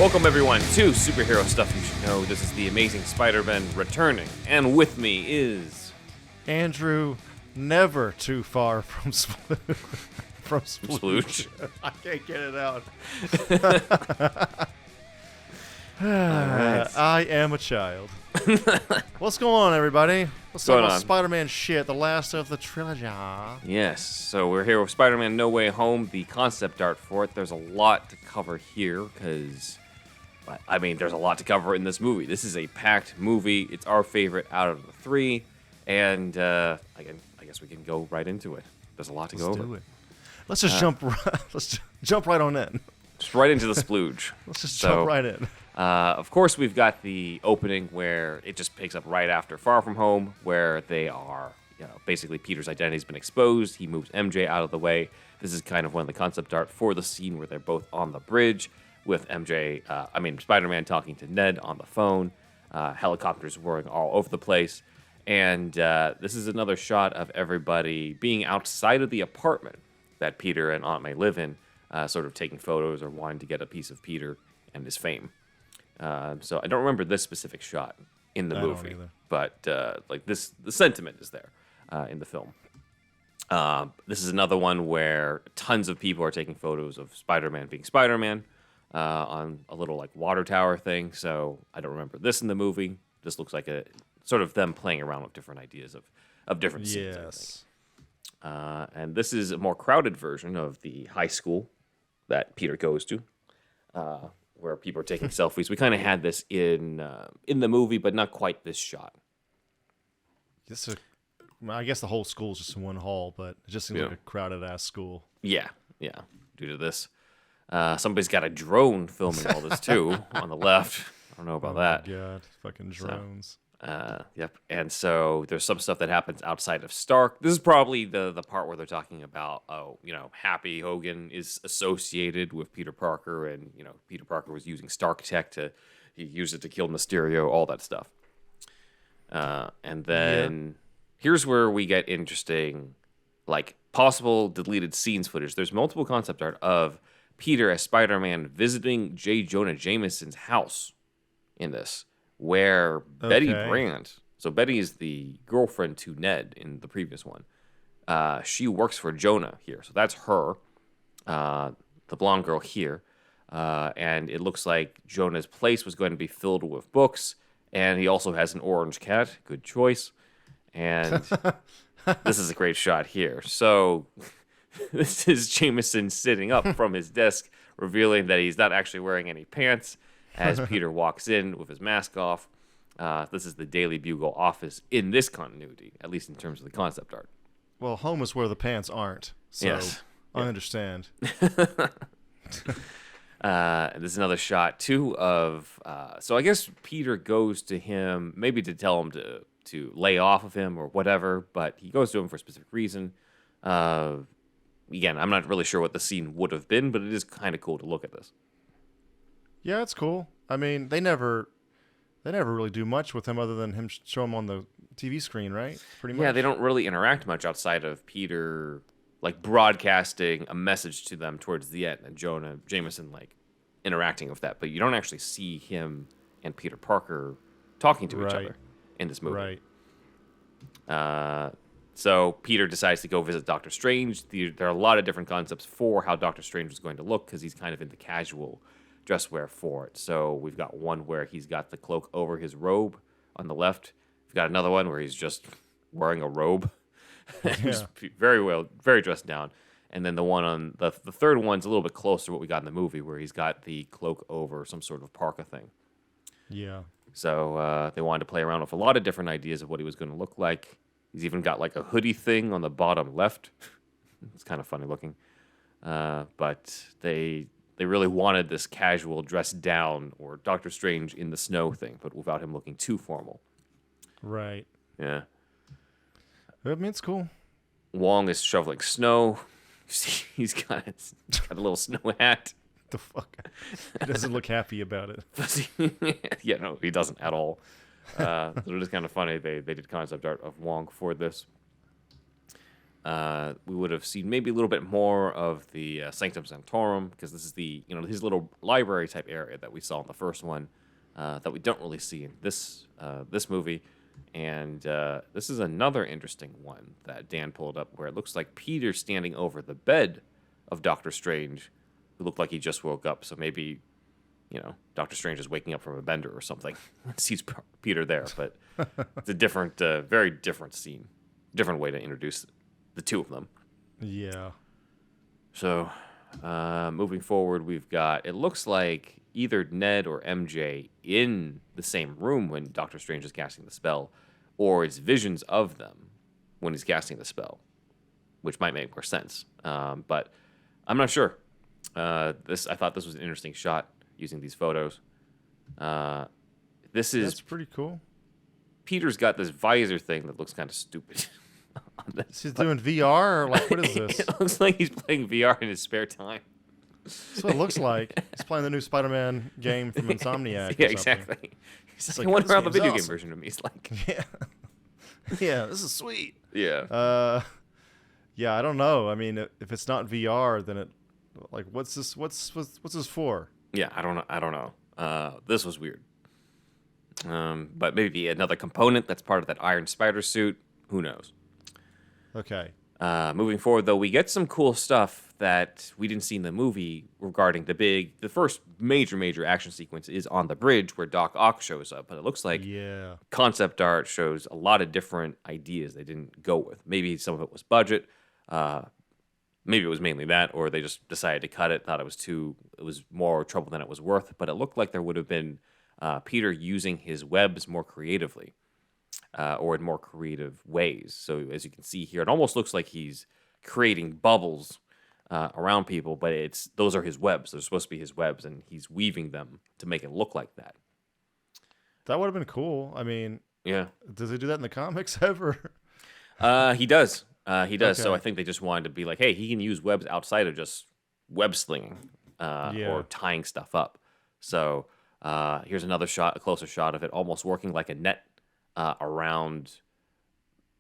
Welcome everyone to Superhero Stuff You Should Know. This is the Amazing Spider-Man returning, and with me is... Andrew, never too far from Splooge. I can't get it out. Alright. I am a child. What's going on, everybody? What's going up with on? Spider-Man shit, the last of the trilogy? Yes, so we're here with Spider-Man No Way Home, the concept art for it. There's a lot to cover here, because... I mean, there's a lot to cover in this movie. This is a packed movie. It's our favorite out of the three, and I guess we can go right into it. There's a lot to go over. Let's do it. Let's just jump. Let's jump right on in. Just right into the splooge. Let's just jump right in. Of course, we've got the opening where it just picks up right after Far From Home, where they are, basically Peter's identity's been exposed. He moves MJ out of the way. This is kind of one of the concept art for the scene where they're both on the bridge with Spider-Man talking to Ned on the phone, helicopters whirring all over the place, and this is another shot of everybody being outside of the apartment that Peter and Aunt May live in, sort of taking photos or wanting to get a piece of Peter and his fame. So I don't remember this specific shot in the movie, but the sentiment is there in the film. This is another one where tons of people are taking photos of Spider-Man being Spider-Man on a little water tower thing. So I don't remember this in the movie. This looks like a sort of them playing around with different ideas of different scenes. Yes. And this is a more crowded version of the high school that Peter goes to, where people are taking selfies. We kind of had this in the movie, but not quite this shot. I guess the whole school's just in one hall, but it just seems like a crowded-ass school. Yeah, due to this. Somebody's got a drone filming all this, too, on the left. I don't know about that. Oh, my God. Fucking drones. Yep. And so there's some stuff that happens outside of Stark. This is probably the part where they're talking about, Happy Hogan is associated with Peter Parker, and, Peter Parker was using Stark tech he used it to kill Mysterio, all that stuff. And then here's where we get interesting, possible deleted scenes footage. There's multiple concept art of Peter as Spider-Man visiting J. Jonah Jameson's house in this, where Betty Brant, so Betty is the girlfriend to Ned in the previous one. She works for Jonah here, so that's her, the blonde girl here. And it looks like Jonah's place was going to be filled with books, and he also has an orange cat. Good choice. And this is a great shot here. So this is Jameson sitting up from his desk, revealing that he's not actually wearing any pants as Peter walks in with his mask off. This is the Daily Bugle office in this continuity, at least in terms of the concept art. Well, home is where the pants aren't, so yes. I understand. There's another shot, too, of... so I guess Peter goes to him, maybe to tell him to lay off of him or whatever, but he goes to him for a specific reason. Again, I'm not really sure what the scene would have been, but it is kind of cool to look at this. Yeah, it's cool. I mean, they never really do much with him other than him show him on the TV screen, right? Pretty much. Yeah, they don't really interact much outside of Peter, broadcasting a message to them towards the end, and Jonah Jameson, interacting with that. But you don't actually see him and Peter Parker talking to each other in this movie. Right. So Peter decides to go visit Doctor Strange. There are a lot of different concepts for how Doctor Strange is going to look, because he's kind of in the casual dress wear for it. So we've got one where he's got the cloak over his robe on the left. We've got another one where he's just wearing a robe. He's very dressed down. And then the one on the third one's a little bit closer to what we got in the movie, where he's got the cloak over some sort of parka thing. Yeah. So they wanted to play around with a lot of different ideas of what he was going to look like. He's even got a hoodie thing on the bottom left. It's kind of funny looking. But they really wanted this casual dress down or Doctor Strange in the snow thing, but without him looking too formal. Right. Yeah. I mean, it's cool. Wong is shoveling snow. He's got a little snow hat. The fuck? He doesn't look happy about it. Yeah, no, he doesn't at all. So it is kind of funny. They did concept art of Wong for this. we would have seen maybe a little bit more of the Sanctum Sanctorum, because this is the his little library type area that we saw in the first one, that we don't really see in this movie. And this is another interesting one that Dan pulled up, where it looks like Peter's standing over the bed of Doctor Strange, who looked like he just woke up. So maybe, Doctor Strange is waking up from a bender or something and sees Peter there. But it's a different, very different scene, different way to introduce the two of them. Yeah. So moving forward, we've got, it looks like either Ned or MJ in the same room when Doctor Strange is casting the spell, or it's visions of them when he's casting the spell, which might make more sense. But I'm not sure. I thought this was an interesting shot using these photos. That's pretty cool. Peter's got this visor thing that looks kind of stupid. He's doing VR, or like, what is this? It looks like he's playing VR in his spare time. That's what it looks like. He's playing the new Spider-Man game from Insomniac. Yeah, exactly. He's like, I wonder how the video game version of me is like. Yeah. Yeah, this is sweet. Yeah. Yeah, I don't know. I mean, if it's not VR, then what's this? What's this for? Yeah, I don't know. This was weird. But maybe another component that's part of that Iron Spider suit. Who knows? Okay. Moving forward, though, we get some cool stuff that we didn't see in the movie regarding the first major action sequence is on the bridge where Doc Ock shows up. But it looks like concept art shows a lot of different ideas they didn't go with. Maybe some of it was budget. Maybe it was mainly that, or they just decided to cut it, thought it was more trouble than it was worth. But it looked like there would have been Peter using his webs more creatively. Or in more creative ways. So as you can see here, it almost looks like he's creating bubbles around people, but those are his webs. They're supposed to be his webs, and he's weaving them to make it look like that. That would have been cool. I mean, yeah. Does he do that in the comics ever? He does. He does. Okay. So I think they just wanted to be like, hey, he can use webs outside of just web slinging or tying stuff up. So here's another shot, a closer shot of it, almost working like a net around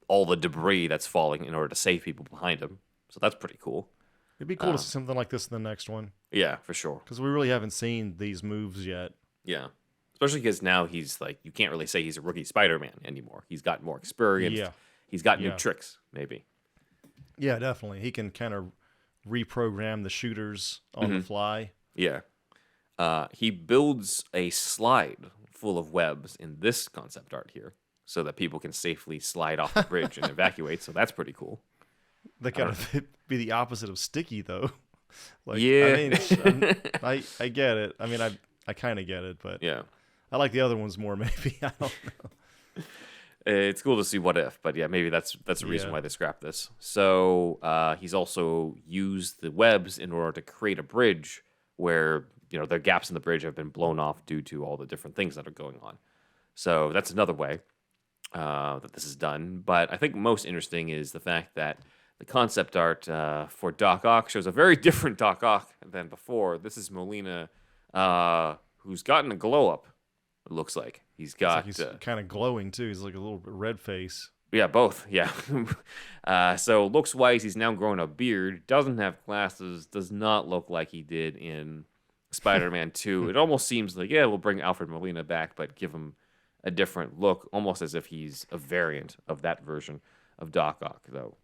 all the debris that's falling in order to save people behind him. So that's pretty cool. It'd be cool to see something like this in the next one. Yeah, for sure. Because we really haven't seen these moves yet. Yeah. Especially because now he's like, you can't really say he's a rookie Spider-Man anymore. He's got more experience. Yeah. He's got new tricks, maybe. Yeah, definitely. He can kind of reprogram the shooters on the fly. Yeah. He builds a slide full of webs in this concept art here so that people can safely slide off the bridge and evacuate. So that's pretty cool. That kind of be the opposite of sticky, though. Like, yeah. I mean, I get it. I mean, I kind of get it, but yeah, I like the other ones more. Maybe I don't know. It's cool to see what if, but yeah, maybe that's the reason why they scrapped this. So he's also used the webs in order to create a bridge where the gaps in the bridge have been blown off due to all the different things that are going on. So that's another way that this is done. But I think most interesting is the fact that the concept art for Doc Ock shows a very different Doc Ock than before. This is Molina, who's gotten a glow up, it looks like. He's he's kind of glowing, too. He's like a little bit red face. Yeah, both. Yeah. So looks-wise, he's now grown a beard, doesn't have glasses, does not look like he did in Spider-Man 2. It almost seems like, we'll bring Alfred Molina back, but give him a different look, almost as if he's a variant of that version of Doc Ock, though,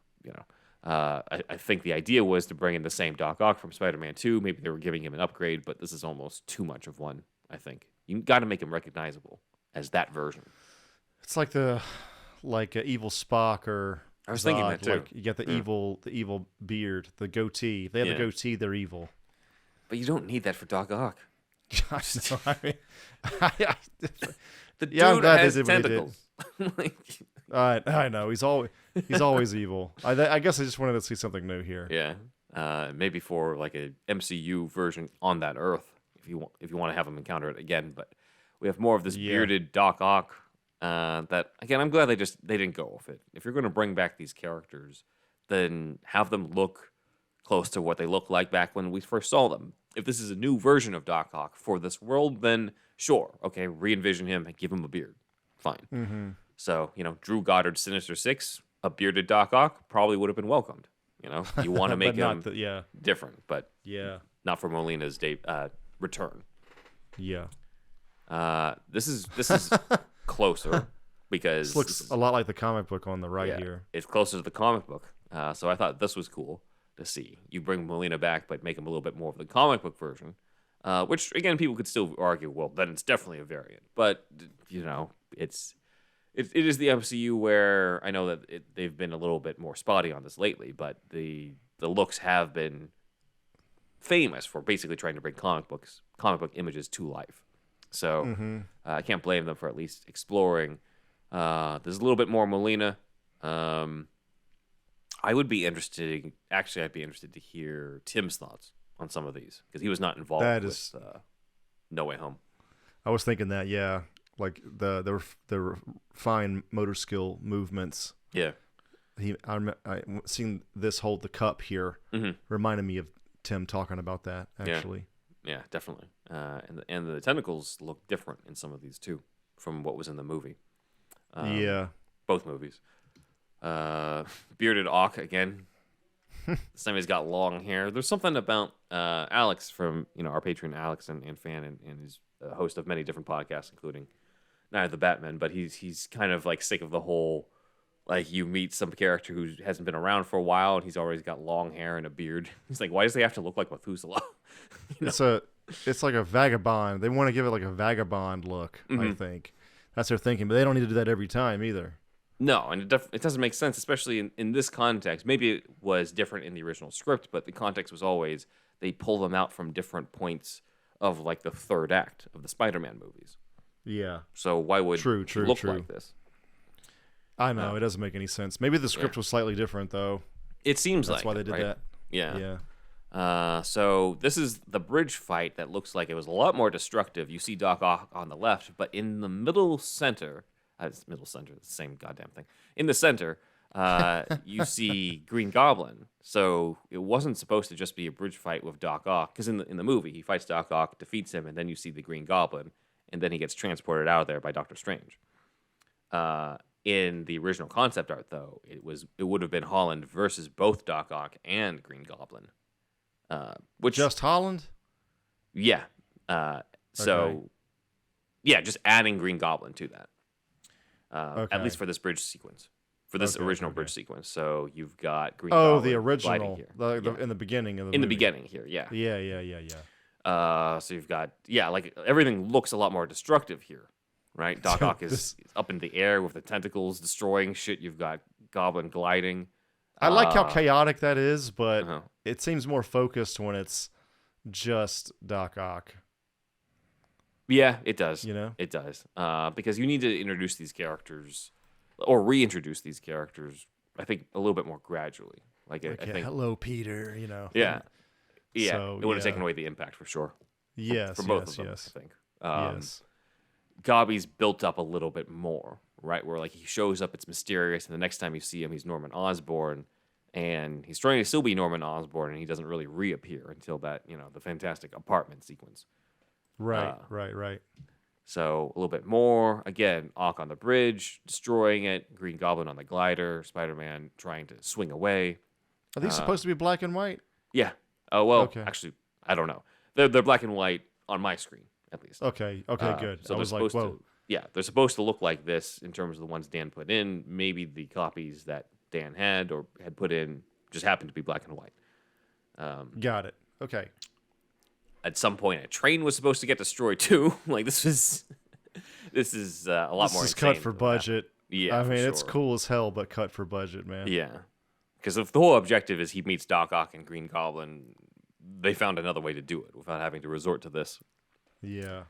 I think the idea was to bring in the same Doc Ock from Spider-Man 2. Maybe they were giving him an upgrade, but this is almost too much of one, I think. You got to make him recognizable as that version. It's like evil Spock or I was Zod. thinking that too. Like you get the evil beard, the goatee. If they have the goatee, they're evil. But you don't need that for Doc Ock. I know. I mean, the dude has they did tentacles. I know. He's always evil. I guess I just wanted to see something new here. Yeah. Maybe for like a MCU version on that Earth, if you want to have him encounter it again. But we have more of this bearded Doc Ock. That again, I'm glad they didn't go with it. If you're going to bring back these characters, then have them look close to what they looked like back when we first saw them. If this is a new version of Doc Ock for this world, then sure, okay, re-envision him and give him a beard, fine. Mm-hmm. So Drew Goddard's Sinister Six, a bearded Doc Ock probably would have been welcomed. You know, you want to make but not him yeah, different, but yeah, not for Molina's return. yeah. This is closer because This looks a lot like the comic book on the right yeah, here. it's closer to the comic book. So I thought this was cool to see. You bring Molina back, but make him a little bit more of the comic book version. Which again, people could still argue, well, then it's definitely a variant. But you know, it is the MCU where I know that they've been a little bit more spotty on this lately, but the looks have been famous for basically trying to bring comic book images to life. So I can't blame them for at least exploring. There's a little bit more Molina. I would be interested. Actually, I'd be interested to hear Tim's thoughts on some of these because he was not involved with No Way Home. I was thinking that, yeah, like the fine motor skill movements. Yeah, I seeing this hold the cup here reminded me of Tim talking about that actually. Yeah, definitely. And the tentacles look different in some of these too from what was in the movie. Yeah, both movies. Bearded Ock again. This time he's got long hair. There's something about Alex from our patron Alex and fan and he's a host of many different podcasts, including Night of the Batman. But he's kind of like sick of the whole like you meet some character who hasn't been around for a while and he's always got long hair and a beard. He's like, why does he have to look like Methuselah? It's like a vagabond. They want to give it like a vagabond look. I think that's their thinking, but they don't need to do that every time either. No, and it doesn't make sense, especially in this context. Maybe it was different in the original script, but the context was always they pull them out from different points of like the third act of the Spider-Man movies. Yeah. So why would true, it look like this? I know, it doesn't make any sense. Maybe the script was slightly different, though. It seems that's like why they did right? that. Yeah. So this is the bridge fight that looks like it was a lot more destructive. You see Doc Ock on the left, but in the middle center, it's the same goddamn thing. In the center, you see Green Goblin. So it wasn't supposed to just be a bridge fight with Doc Ock, because in the movie he fights Doc Ock, defeats him, and then you see the Green Goblin, and then he gets transported out of there by Doctor Strange. In the original concept art, though, it would have been Holland versus both Doc Ock and Green Goblin. Which just Holland? Yeah. So, yeah, just adding Green Goblin to that. At least for this bridge sequence, for this original bridge sequence. So you've got Green Goblin. The original, here. In the beginning of the movie. the beginning here, yeah. Yeah. So you've got like everything looks a lot more destructive here, right? Doc Ock is up in the air with the tentacles destroying shit. You've got Goblin gliding. I like how chaotic that is, but it seems more focused when it's just Doc Ock. Yeah, it does. It does. Because you need to introduce these characters or reintroduce these characters, I think, a little bit more gradually. I think, hello, Peter, Yeah. Yeah. So, it would have taken away the impact for sure. Yes. For both of them, yes. I think. Yes. Gobby's built up a little bit more, right? Where like he shows up, it's mysterious, and the next time you see him, he's Norman Osborn. And he's trying to still be Norman Osborn, and he doesn't really reappear until that, the fantastic apartment sequence. Right. So a little bit more. Again, Ock on the bridge, destroying it. Green Goblin on the glider. Spider-Man trying to swing away. Are these supposed to be black and white? Yeah. Oh well, actually, I don't know. They're black and white on my screen, at least. Okay. Good. So I was like, whoa. They're supposed to look like this in terms of the ones Dan put in. Maybe the copies that Dan had or had put in just happened to be black and white. Got it. Okay. At some point, a train was supposed to get destroyed too. Like this is a lot more. This is cut for budget. Yeah, I mean it's cool as hell, but cut for budget, man. Yeah, because if the whole objective is he meets Doc Ock and Green Goblin, they found another way to do it without having to resort to this. Yeah.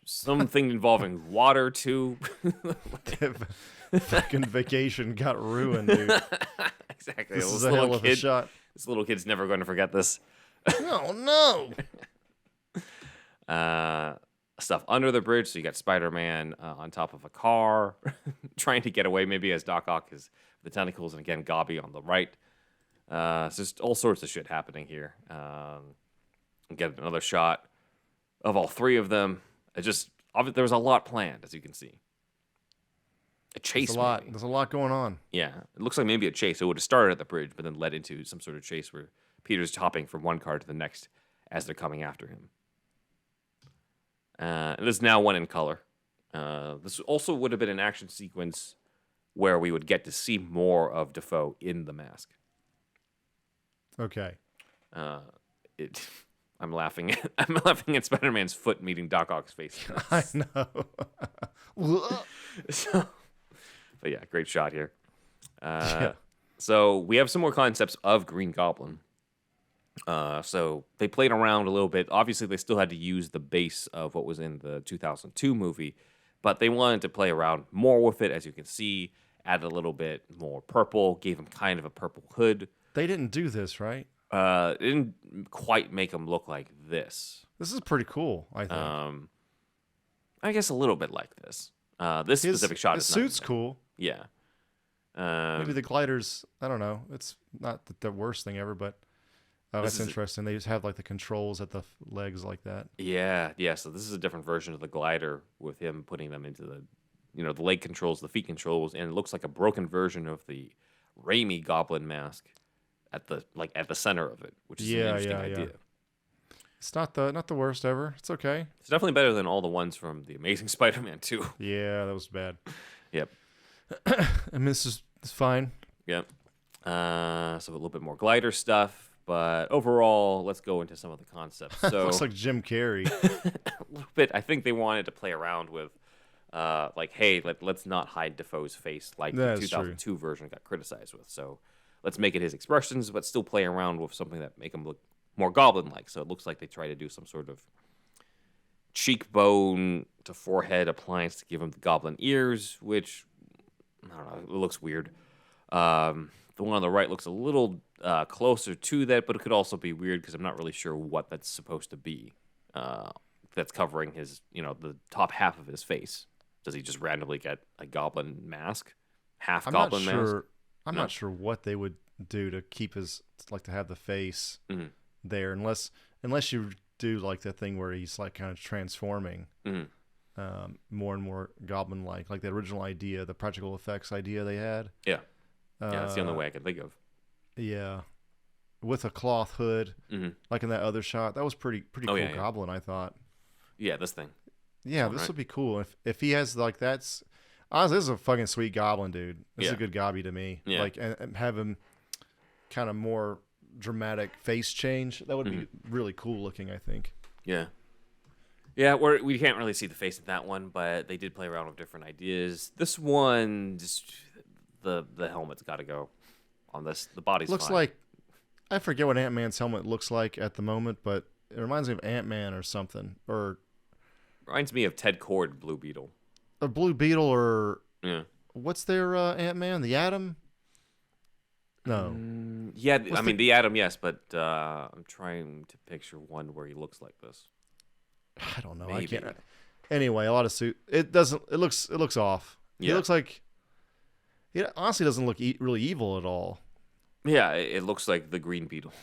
Something involving water too. Fucking vacation got ruined, dude. Exactly. This is a hell of a shot. This little kid's never going to forget this. Oh no. Stuff under the bridge. So you got Spider-Man on top of a car, trying to get away. Maybe as Doc Ock is the tentacles, and again Gobby on the right. It's just all sorts of shit happening here. Get another shot of all three of them. There was a lot planned, as you can see. A chase. There's a lot. Maybe. There's a lot going on. Yeah, it looks like maybe a chase. It would have started at the bridge, but then led into some sort of chase where Peter's hopping from one car to the next as they're coming after him. And there's now one in color. This also would have been an action sequence where we would get to see more of Dafoe in the mask. Okay. I'm laughing. I'm laughing at Spider-Man's foot meeting Doc Ock's face. I know. So, but yeah, great shot here. Yeah. So we have some more concepts of Green Goblin. So they played around a little bit. Obviously, they still had to use the base of what was in the 2002 movie, but they wanted to play around more with it. As you can see, add a little bit more purple, gave him kind of a purple hood. They didn't do this, right? It didn't quite make him look like this. This is pretty cool, I think. I guess a little bit like this. This specific shot his is suit's not, cool. Yeah. Maybe the gliders, I don't know. It's not the worst thing ever, but that's interesting. They just have like the controls at the legs like that. Yeah. So this is a different version of the glider with him putting them into the, the leg controls, the feet controls, and it looks like a broken version of the Raimi Goblin mask at the center of it, which is an interesting idea. It's not the worst ever. It's okay. It's definitely better than all the ones from the Amazing Spider-Man 2. Yeah, that was bad. Yep. I mean, it's fine. Yep. So a little bit more glider stuff, but overall, let's go into some of the concepts. So looks like Jim Carrey. a little bit. I think they wanted to play around with, hey, let's not hide Defoe's face like the 2002 version got criticized with. So let's make it his expressions, but still play around with something that make him look more Goblin-like. So it looks like they try to do some sort of cheekbone to forehead appliance to give him the Goblin ears, which I don't know, it looks weird. The one on the right looks a little closer to that, but it could also be weird because I'm not really sure what that's supposed to be. That's covering his, the top half of his face. Does he just randomly get a Goblin mask? Goblin mask? I'm not sure what they would do to keep to have the face there, unless you do like the thing where he's like kind of transforming more and more Goblin-like the original idea, the practical effects idea they had. Yeah, that's the only way I can think of. Yeah, with a cloth hood, like in that other shot, that was pretty cool. Yeah. Goblin, I thought. Yeah, this thing. Yeah, this would be cool if he has that's. Honestly, this is a fucking sweet Goblin, dude. This is a good Gobby to me. Yeah. And have him kind of more dramatic face change. That would be really cool looking, I think. Yeah. Yeah, we can't really see the face in that one, but they did play around with different ideas. This one, just the helmet's got to go on this. The body's looks fine. like, I forget what Ant-Man's helmet looks like at the moment, but it reminds me of Ant-Man or something. Or reminds me of Ted Kord Blue Beetle. A Blue Beetle or what's their Ant-Man? The Atom? No. Yeah, the Atom, yes, but I'm trying to picture one where he looks like this. I don't know. Maybe. I can't. Anyway, a lot of suit. It doesn't. It looks off. Yeah. He looks like. It honestly doesn't look really evil at all. Yeah, it looks like the Green Beetle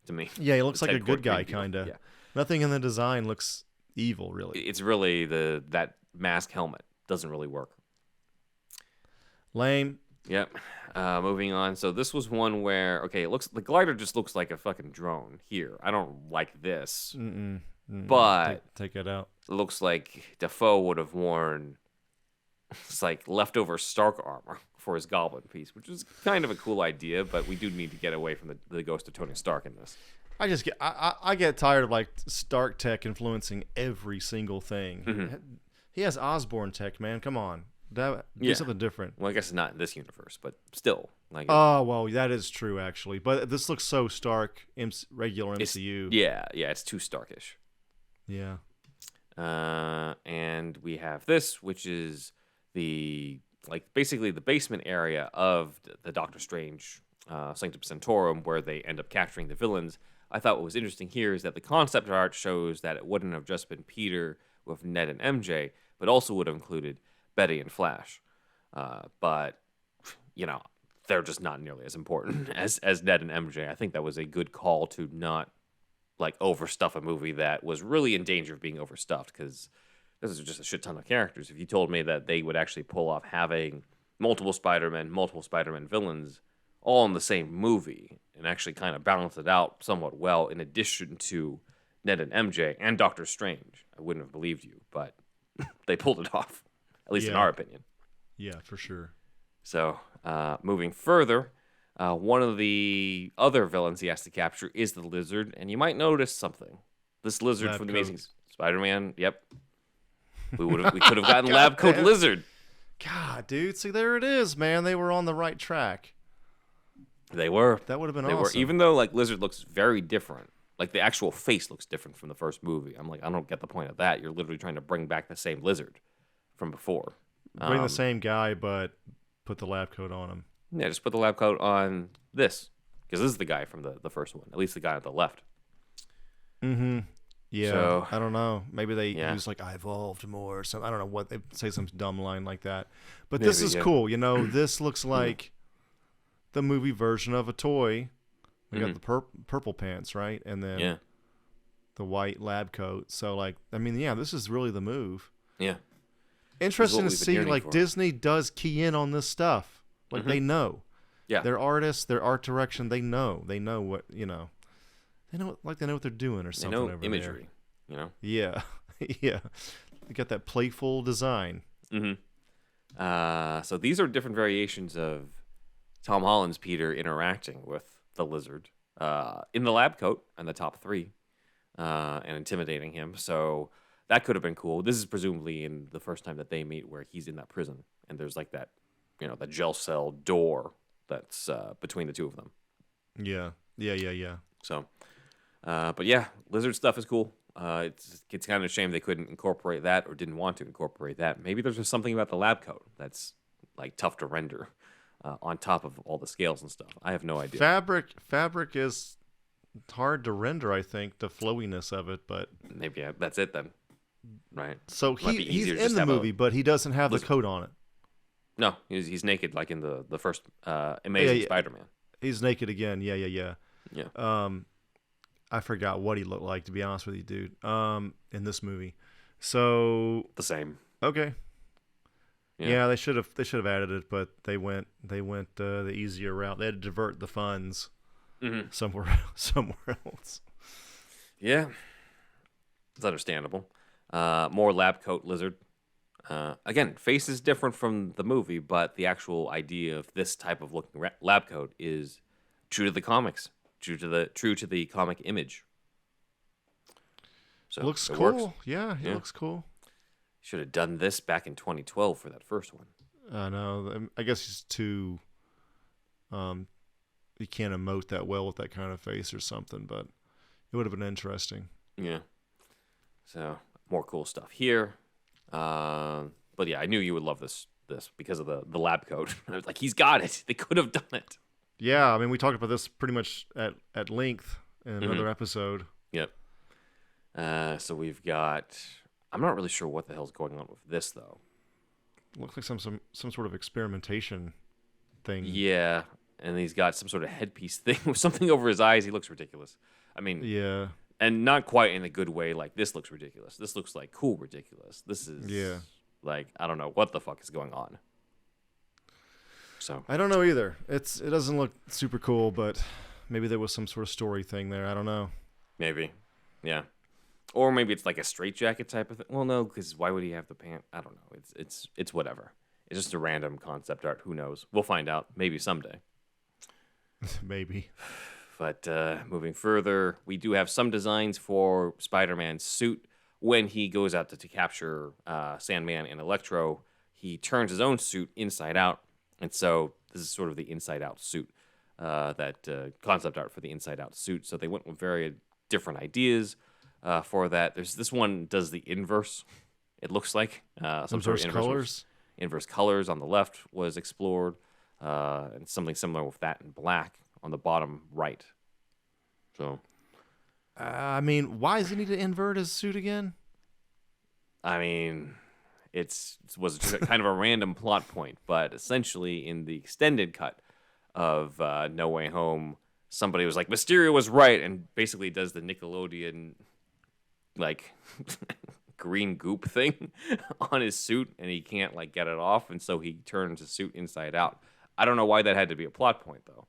to me. Yeah, he looks like a Ted good Kord guy, Green Beetle. kind of. Yeah. Nothing in the design looks evil, really. It's really that mask helmet doesn't really work. Lame. Yep. Moving on. So this was one where the glider just looks like a fucking drone here. I don't like this. But take it out. It looks like Dafoe would have worn leftover Stark armor for his Goblin piece, which is kind of a cool idea, but we do need to get away from the ghost of Tony Stark in this. I get tired of Stark tech influencing every single thing. He has Osborn tech, man. Come on. Do something different. Well, I guess it's not in this universe, but still. Oh, well, that is true, actually. But this looks so Stark, regular MCU. It's too Starkish. Yeah. And we have this, which is basically the basement area of the Doctor Strange Sanctum Sanctorum, where they end up capturing the villains. I thought what was interesting here is that the concept art shows that it wouldn't have just been Peter with Ned and MJ, but also would have included Betty and Flash. But, they're just not nearly as important as Ned and MJ. I think that was a good call to not overstuff a movie that was really in danger of being overstuffed, because this is just a shit ton of characters. If you told me that they would actually pull off having multiple Spider-Man villains, all in the same movie, and actually kind of balance it out somewhat well. In addition to Ned and MJ and Doctor Strange, I wouldn't have believed you, but they pulled it off, at least in our opinion. Yeah, for sure. So, moving further, one of the other villains he has to capture is the Lizard, and you might notice something. This Lizard from the Amazing Spider-Man, yep. We could have gotten Lab Coat Lizard. God, dude, see, there it is, man. They were on the right track. They were. That would have been they awesome. Were. Even though like Lizard looks very different, like the actual face looks different from the first movie. I'm like, I don't get the point of that. You're literally trying to bring back the same Lizard from before. Bring the same guy, but put the lab coat on him. Yeah, just put the lab coat on this, because this is the guy from the first one. At least the guy on the left. Mm-hmm. Yeah. So, I don't know. Maybe they use like I evolved more or something. I don't know what they say, some dumb line like that. But this is cool. You know, this looks like the movie version of a toy. We got the purple pants, right? And then the white lab coat. So like, I mean, yeah, this is really the move. Yeah. Interesting to see like Disney does key in on this stuff. Like they know. Yeah. They're artists, their art direction, they know. They know what, you know. They know what they're doing or something over imagery, there. You know? Yeah. Yeah. They got that playful design. Mm-hmm. So these are different variations of Tom Holland's Peter interacting with the Lizard in the lab coat and the top three and intimidating him. So that could have been cool. This is presumably in the first time that they meet where he's in that prison and there's like that, you know, that gel cell door that's between the two of them. Yeah. Yeah. So, but yeah, Lizard stuff is cool. It's kind of a shame they couldn't incorporate that or didn't want to incorporate that. Maybe there's just something about the lab coat that's like tough to render on top of all the scales and stuff. I have no idea. Fabric is hard to render, I think, the flowiness of it, but maybe that's it then, right? So he's in the movie, but he doesn't have the coat on it. No, he's naked like in the first Amazing Spider-Man. He's naked again. Yeah. I forgot what he looked like, to be honest with you, dude. In this movie, so the same. Okay. Yeah, they should have added it, but they went the easier route. They had to divert the funds somewhere else. Yeah, it's understandable. More lab coat Lizard. Again, face is different from the movie, but the actual idea of this type of looking lab coat is true to the comics. True to the comic image. So looks cool. Works. Yeah, he looks cool. Should have done this back in 2012 for that first one. I know. I guess he's too. He can't emote that well with that kind of face or something, but it would have been interesting. Yeah. So more cool stuff here. But yeah, I knew you would love this because of the lab coat. I was like, he's got it. They could have done it. Yeah, I mean, we talked about this pretty much at length in another episode. Yep. So we've got... I'm not really sure what the hell's going on with this, though. Looks like some sort of experimentation thing. Yeah, and he's got some sort of headpiece thing with something over his eyes. He looks ridiculous. I mean... Yeah. And not quite in a good way, like, this looks ridiculous. This looks like cool ridiculous. This is... Yeah. Like, I don't know what the fuck is going on. So I don't know either. It doesn't look super cool, but maybe there was some sort of story thing there. I don't know. Maybe, yeah, or maybe it's like a straitjacket type of thing. Well, no, because why would he have the pant? I don't know. It's whatever. It's just a random concept art. Who knows? We'll find out. Maybe someday. Maybe. But moving further, we do have some designs for Spider-Man's suit when he goes out to capture Sandman and Electro. He turns his own suit inside out. And so this is sort of the inside-out suit, that concept art for the inside-out suit. So they went with very different ideas for that. There's this one does the inverse. It looks like some sort of colors. Inverse colors on the left was explored, and something similar with that in black on the bottom right. So, I mean, why does he need to invert his suit again? I mean. It was kind of a random plot point, but essentially in the extended cut of No Way Home, somebody was like, Mysterio was right, and basically does the Nickelodeon, like, green goop thing on his suit, and he can't like get it off, and so he turns the suit inside out. I don't know why that had to be a plot point though,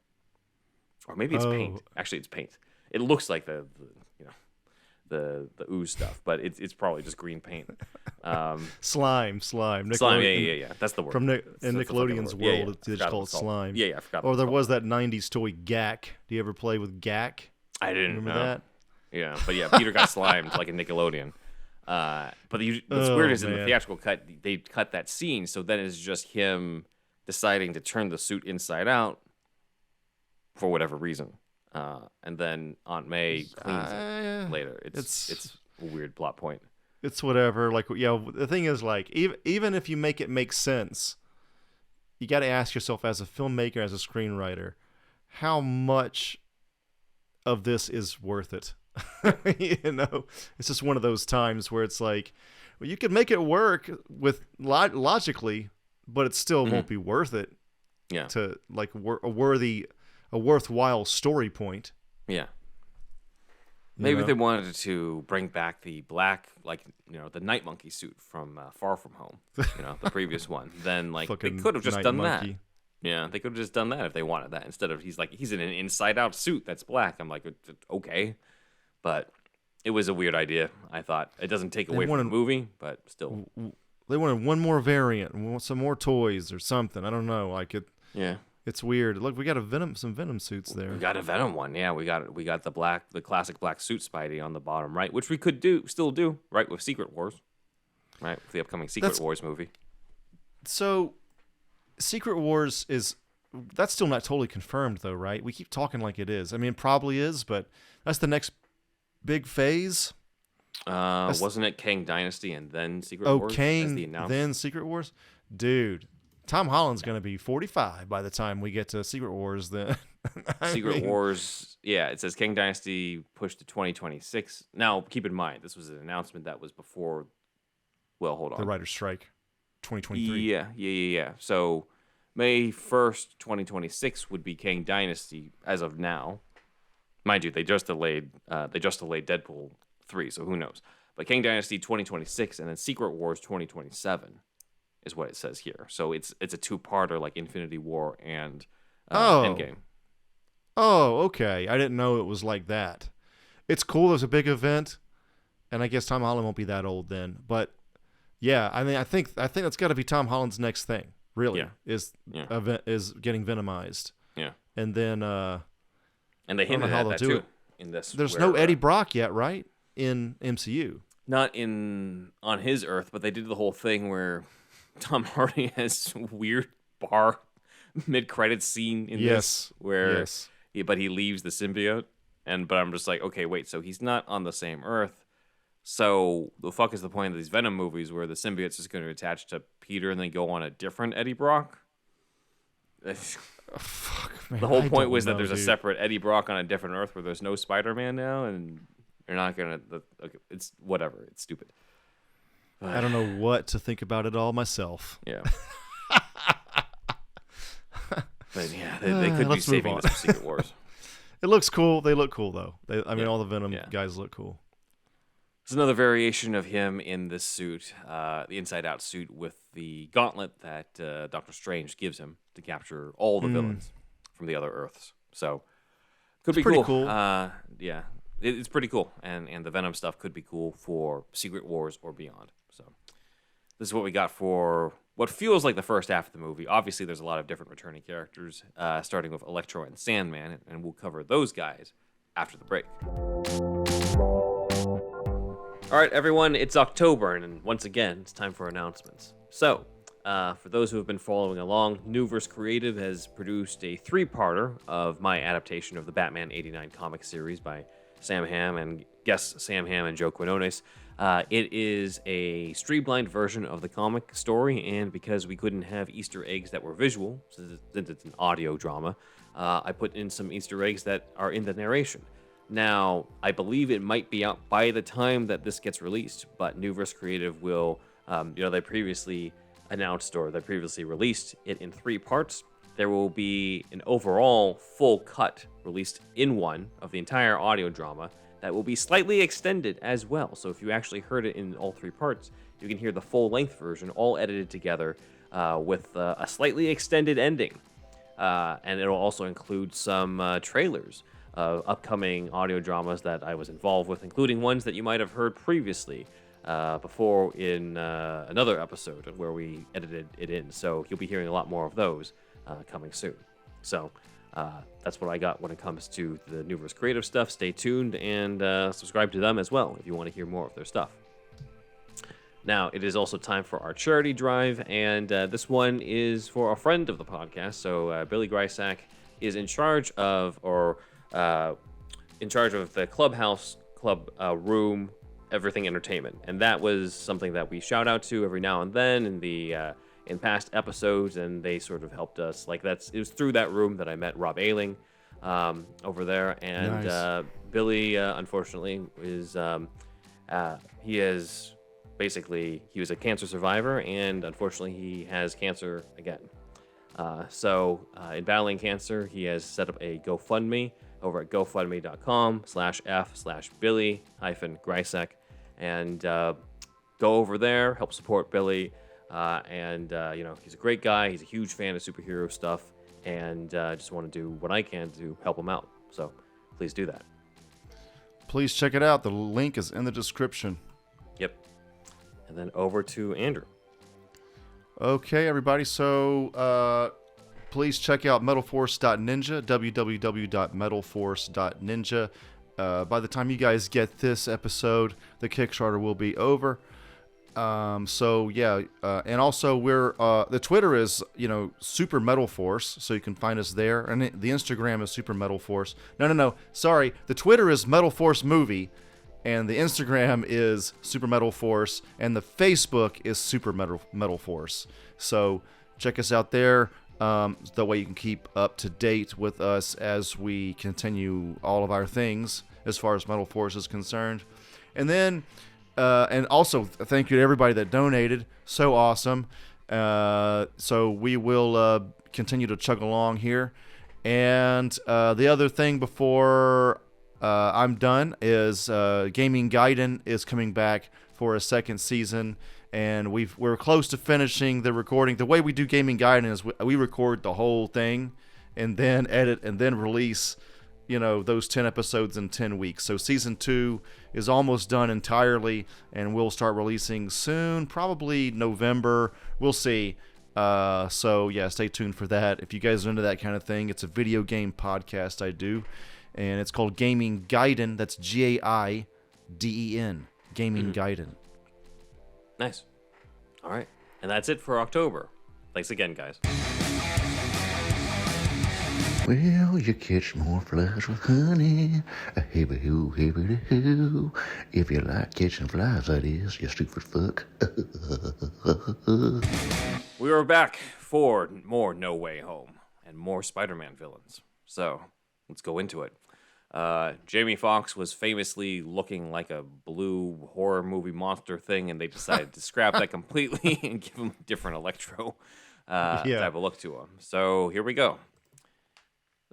or maybe it's paint. Actually, it's paint. It looks like the ooze stuff, but it's probably just green paint. Slime. Slime. Yeah. That's the word. From Nickelodeon's world, they just call it slime. Yeah, I forgot. Or there was that '90s toy Gak. Do you ever play with Gak? I didn't remember that. Yeah, but yeah, Peter got slimed like a Nickelodeon. But what's weird is in the theatrical cut, they cut that scene, so then it's just him deciding to turn the suit inside out for whatever reason. And then Aunt May cleans it later. It's a weird plot point. It's whatever. Like, the thing is, like, even if you make it make sense, you got to ask yourself as a filmmaker, as a screenwriter, how much of this is worth it? It's just one of those times where it's like, well, you could make it work with logically, but it still won't be worth it. Yeah. To like a worthwhile story point. Yeah. Maybe they wanted to bring back the black, like, the Night Monkey suit from Far From Home, the previous one. Then, like, they could have just done that. Yeah, they could have just done that if they wanted that. Instead of he's in an inside-out suit that's black. I'm like, okay. But it was a weird idea, I thought. It doesn't take away from the movie, but still. They wanted one more variant, some more toys or something. I don't know. Like it. Yeah. It's weird. Look, we got some Venom suits there. We got a Venom one, yeah. We got the classic black suit Spidey on the bottom right, which we could still do, right, with Secret Wars, right, with the upcoming Secret Wars movie. So, Secret Wars that's still not totally confirmed though, right? We keep talking like it is. I mean, it probably is, but that's the next big phase. Wasn't it Kang Dynasty and then Secret Wars? Oh, Kang, then Secret Wars? Dude, Tom Holland's going to be 45 by the time we get to Secret Wars. Then Wars, yeah, it says Kang Dynasty pushed to 2026. Now, keep in mind, this was an announcement that was before, well, hold on. The writer's strike, 2023. Yeah. So, May 1st, 2026 would be Kang Dynasty as of now. Mind you, they just delayed Deadpool 3, so who knows. But Kang Dynasty 2026 and then Secret Wars 2027 is what it says here. So it's a two-parter like Infinity War and Endgame. Oh, okay. I didn't know it was like that. It's cool. There's a big event, and I guess Tom Holland won't be that old then. But yeah, I mean, I think that's got to be Tom Holland's next thing. Really, is getting Venomized. Yeah, and then and they hinted at that too. In this, there's no Eddie Brock yet, right? In MCU, not on his Earth, but they did the whole thing where Tom Hardy has weird bar mid-credits scene in this, where but he leaves the symbiote, but I'm just like, okay, wait, so he's not on the same Earth. So the fuck is the point of these Venom movies where the symbiote's just going to attach to Peter and then go on a different Eddie Brock? Fuck, man, the whole point was that there's a separate Eddie Brock on a different Earth where there's no Spider-Man now, and you're not going to... Okay, it's whatever. It's stupid. I don't know what to think about it all myself. Yeah. But yeah, they could be saving this for Secret Wars. It looks cool. They look cool, though. All the Venom guys look cool. There's another variation of him in this suit, the inside-out suit with the gauntlet that Doctor Strange gives him to capture all the villains from the other Earths. So, could be pretty cool. Yeah, it's pretty cool, and the Venom stuff could be cool for Secret Wars or beyond. So, this is what we got for what feels like the first half of the movie. Obviously, there's a lot of different returning characters, starting with Electro and Sandman, and we'll cover those guys after the break. All right, everyone, it's October, and once again, it's time for announcements. So, for those who have been following along, Newverse Creative has produced a three-parter of my adaptation of the Batman '89 comic series by Sam Hamm and guests Sam Hamm and Joe Quinones. It is a streamlined version of the comic story, and because we couldn't have Easter eggs that were visual, since it's an audio drama, I put in some Easter eggs that are in the narration. Now, I believe it might be out by the time that this gets released, but Newverse Creative will, they previously announced or they previously released it in 3 parts. There will be an overall full cut released in one of the entire audio drama that will be slightly extended as well. So if you actually heard it in all 3 parts, you can hear the full-length version, all edited together with a slightly extended ending. And it'll also include some trailers of upcoming audio dramas that I was involved with, including ones that you might have heard previously before in another episode where we edited it in. So you'll be hearing a lot more of those coming soon. So that's what I got when it comes to the Nuverse Creative stuff. Stay tuned and subscribe to them as well if you want to hear more of their stuff. Now, it is also time for our charity drive, and this one is for a friend of the podcast. So Billy Grysack is in charge of, the Clubhouse Club room, Everything Entertainment, and that was something that we shout out to every now and then in past episodes, and they sort of helped us. It was through that room that I met Rob Ailing over there, and nice. Billy, unfortunately, is he was a cancer survivor, and unfortunately, he has cancer again. In battling cancer, he has set up a GoFundMe over at gofundme.com/f/Billy-Grysack, and go over there, help support Billy, he's a great guy. He's a huge fan of superhero stuff, and just want to do what I can to help him out. So please do that. Please check it out. The link is in the description. Yep. And then over to Andrew. Okay, everybody. So please check out metalforce.ninja, www.metalforce.ninja. By the time you guys get this episode, the Kickstarter will be over. And also we're the Twitter is Super Metal Force, so you can find us there, and the Instagram is Super Metal Force. No, sorry, the Twitter is Metal Force Movie, and the Instagram is Super Metal Force, and the Facebook is Super Metal Force. So check us out there. That way you can keep up to date with us as we continue all of our things as far as Metal Force is concerned. And then, and also thank you to everybody that donated. So awesome. So we will continue to chug along here. And the other thing before I'm done is Gaming Gaiden is coming back for a second season. And we're close to finishing the recording. The way we do Gaming Gaiden is we record the whole thing and then edit and then release, those 10 episodes in 10 weeks. So season 2 is almost done entirely, and we'll start releasing soon, probably November. We'll see. So yeah, stay tuned for that. If you guys are into that kind of thing, it's a video game podcast I do, and it's called Gaming Gaiden. That's Gaiden. Gaming Gaiden. Nice. All right. And that's it for October. Thanks again, guys. Well, you catch more flies with honey. Hibby-hoo, hibby-hoo. If you like catching flies, that is, you stupid fuck. We are back for more No Way Home and more Spider-Man villains. So, let's go into it. Jamie Foxx was famously looking like a blue horror movie monster thing, and they decided to scrap that completely and give him a different Electro type of look to him. So here we go.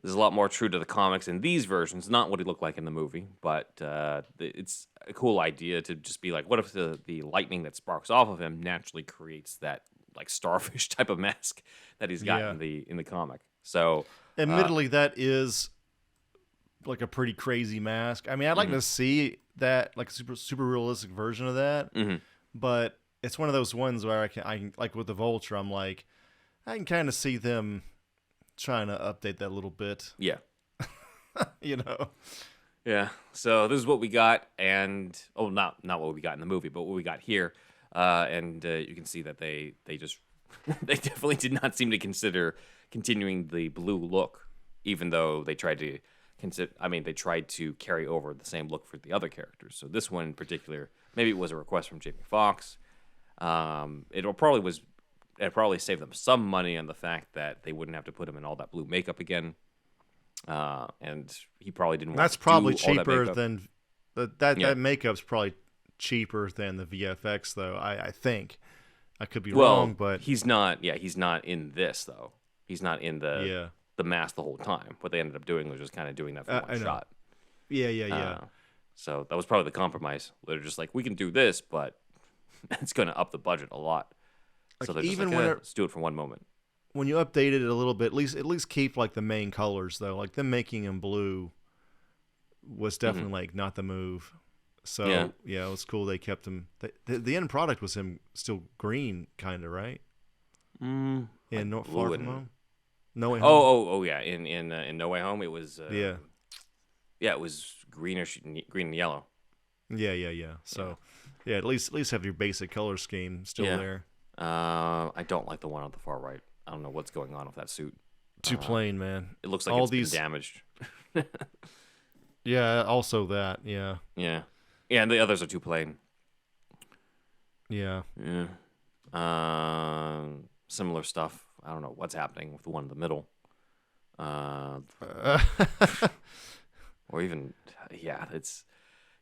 This is a lot more true to the comics in these versions, not what he looked like in the movie, but it's a cool idea to just be like, what if the lightning that sparks off of him naturally creates that like starfish type of mask that he's got in the comic? So admittedly, that is like a pretty crazy mask. I mean, I'd like to see that, like a super realistic version of that. But it's one of those ones where I can like with the Vulture, I'm like, I can kind of see them trying to update that a little bit. Yeah. Yeah. So this is what we got, and not what we got in the movie, but what we got here. And you can see that they just they definitely did not seem to consider continuing the blue look, even though they tried to they tried to carry over the same look for the other characters. So this one in particular, maybe it was a request from Jamie Foxx. It probably saved them some money on the fact that they wouldn't have to put him in all that blue makeup again. And he probably didn't want That's to probably do all cheaper that than that makeup's probably cheaper than the VFX though. I think. I could be wrong, but he's not in this though. He's not in the mask the whole time. What they ended up doing was just kind of doing that for one shot. Yeah. So that was probably the compromise. They're just like, we can do this, but it's going to up the budget a lot. So Like, they're just even like, when let's do it for one moment. when you updated it a little bit, at least keep like the main colors though. Like them making him blue was definitely like not the move. So yeah, it was cool they kept him. The end product was him still green, kind of, right? In Not Far From Home. No Way Home. Oh yeah. In No Way Home, it was yeah, it was greenish, green and yellow. Yeah. So yeah, at least have your basic color scheme still there. I don't like the one on the far right. I don't know what's going on with that suit. Too plain, man. It looks like it's been damaged. Yeah, also that. Yeah. Yeah, and the others are too plain. Yeah. Similar stuff. I don't know what's happening with the one in the middle. Or even, it's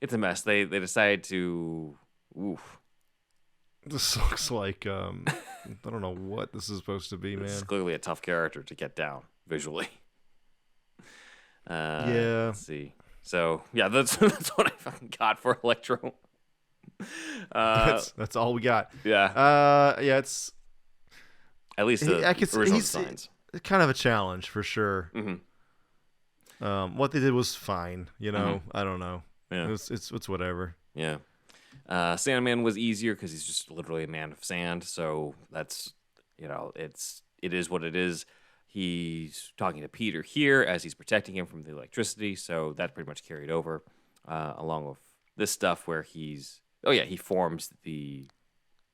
a mess. They decided to. Oof. This looks like I don't know what this is supposed to be, man. It's clearly a tough character to get down visually. Yeah. Let's see. So yeah, that's what I fucking got for Electro. That's all we got. Yeah. Yeah. It's at least the original designs. Kind of a challenge for sure. Mm-hmm. What they did was fine. I don't know. Yeah. It's whatever. Yeah. Sandman was easier because he's just literally a man of sand. So that's, it is what it is. He's talking to Peter here as he's protecting him from the electricity. So that pretty much carried over, along with this stuff where he forms the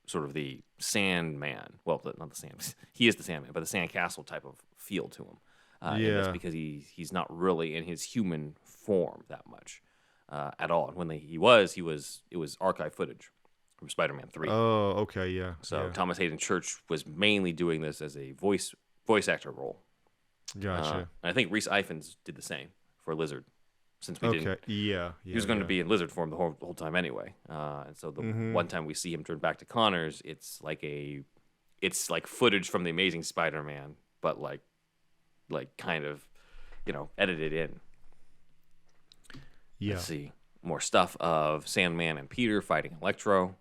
sort of the Sandman. Well, not the sand. He is the Sandman, but the sandcastle type of feel to him. And that's because he's not really in his human form that much. At all. And when it was archive footage from Spider-Man 3. Oh, okay, yeah. So Thomas Hayden Church was mainly doing this as a voice actor role. Gotcha. And I think Rhys Ifans did the same for Lizard, since we didn't. Yeah. He was going to be in Lizard form the whole time anyway. And so the one time we see him turn back to Connors, it's like footage from the Amazing Spider-Man, but like kind of, edited in. Yeah. Let's see. More stuff of Sandman and Peter fighting Electro.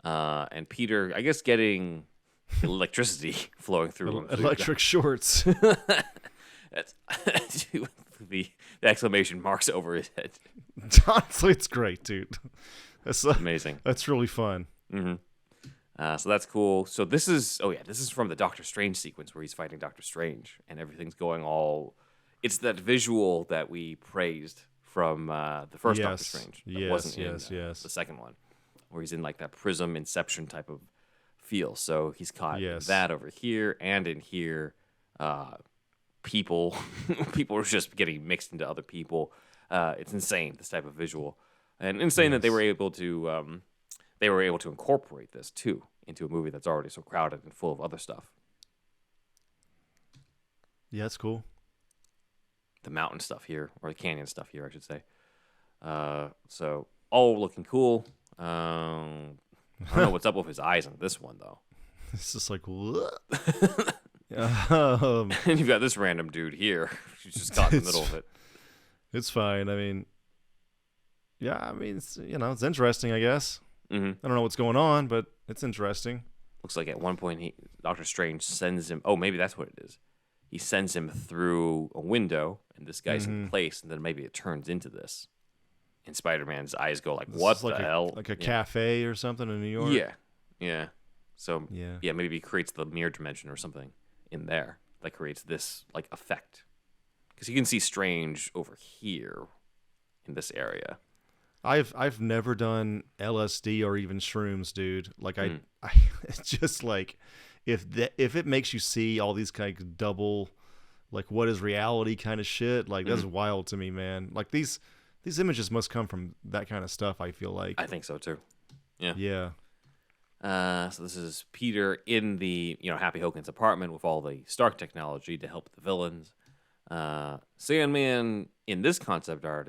And Peter, I guess, getting electricity flowing through him. Electric shorts. That's the exclamation marks over his head. Honestly, it's great, dude. That's amazing. That's really fun. Mm-hmm. So that's cool. So this is from the Doctor Strange sequence where he's fighting Doctor Strange and everything's going all. It's that visual that we praised from the first Doctor Strange. That wasn't in the second one, where he's in like that prism inception type of feel. So he's caught that over here and in here. People are just getting mixed into other people. It's insane, this type of visual, and insane that they were able to incorporate this too into a movie that's already so crowded and full of other stuff. Yeah, that's cool. The mountain stuff here, or the canyon stuff here, I should say. So all looking cool. I don't know what's up with his eyes on this one though. It's just like what? And you've got this random dude here who's just caught in the middle of it. It's fine. I mean, it's it's interesting, I guess. Mm-hmm. I don't know what's going on, but it's interesting. Looks like at one point Doctor Strange sends him. Oh, maybe that's what it is. He sends him through a window, and this guy's in place, and then maybe it turns into this. And Spider-Man's eyes go like, "What the hell?" Like a cafe or something in New York. Yeah. So maybe he creates the mirror dimension or something in there that creates this like effect. Because you can see Strange over here in this area. I've never done LSD or even shrooms, dude. Like I it's just like if it makes you see all these kind of double, like what is reality kind of shit, like that's wild to me, man. Like these images must come from that kind of stuff. I feel like. I think so too. Yeah. Yeah. So this is Peter in the Happy Hogan's apartment with all the Stark technology to help the villains. Sandman in this concept art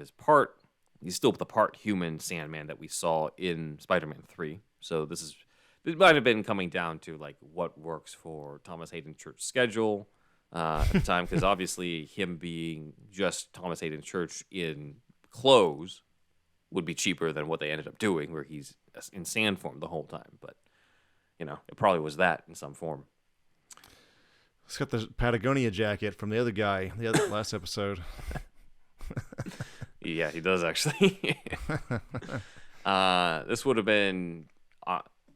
he's still the part human Sandman that we saw in Spider-Man 3. So this might have been coming down to like what works for Thomas Hayden Church's schedule at the time, because obviously him being just Thomas Hayden Church in clothes would be cheaper than what they ended up doing, where he's in sand form the whole time. But it probably was that in some form. It's got the Patagonia jacket from the other guy, the other last episode. Yeah, he does actually. This would have been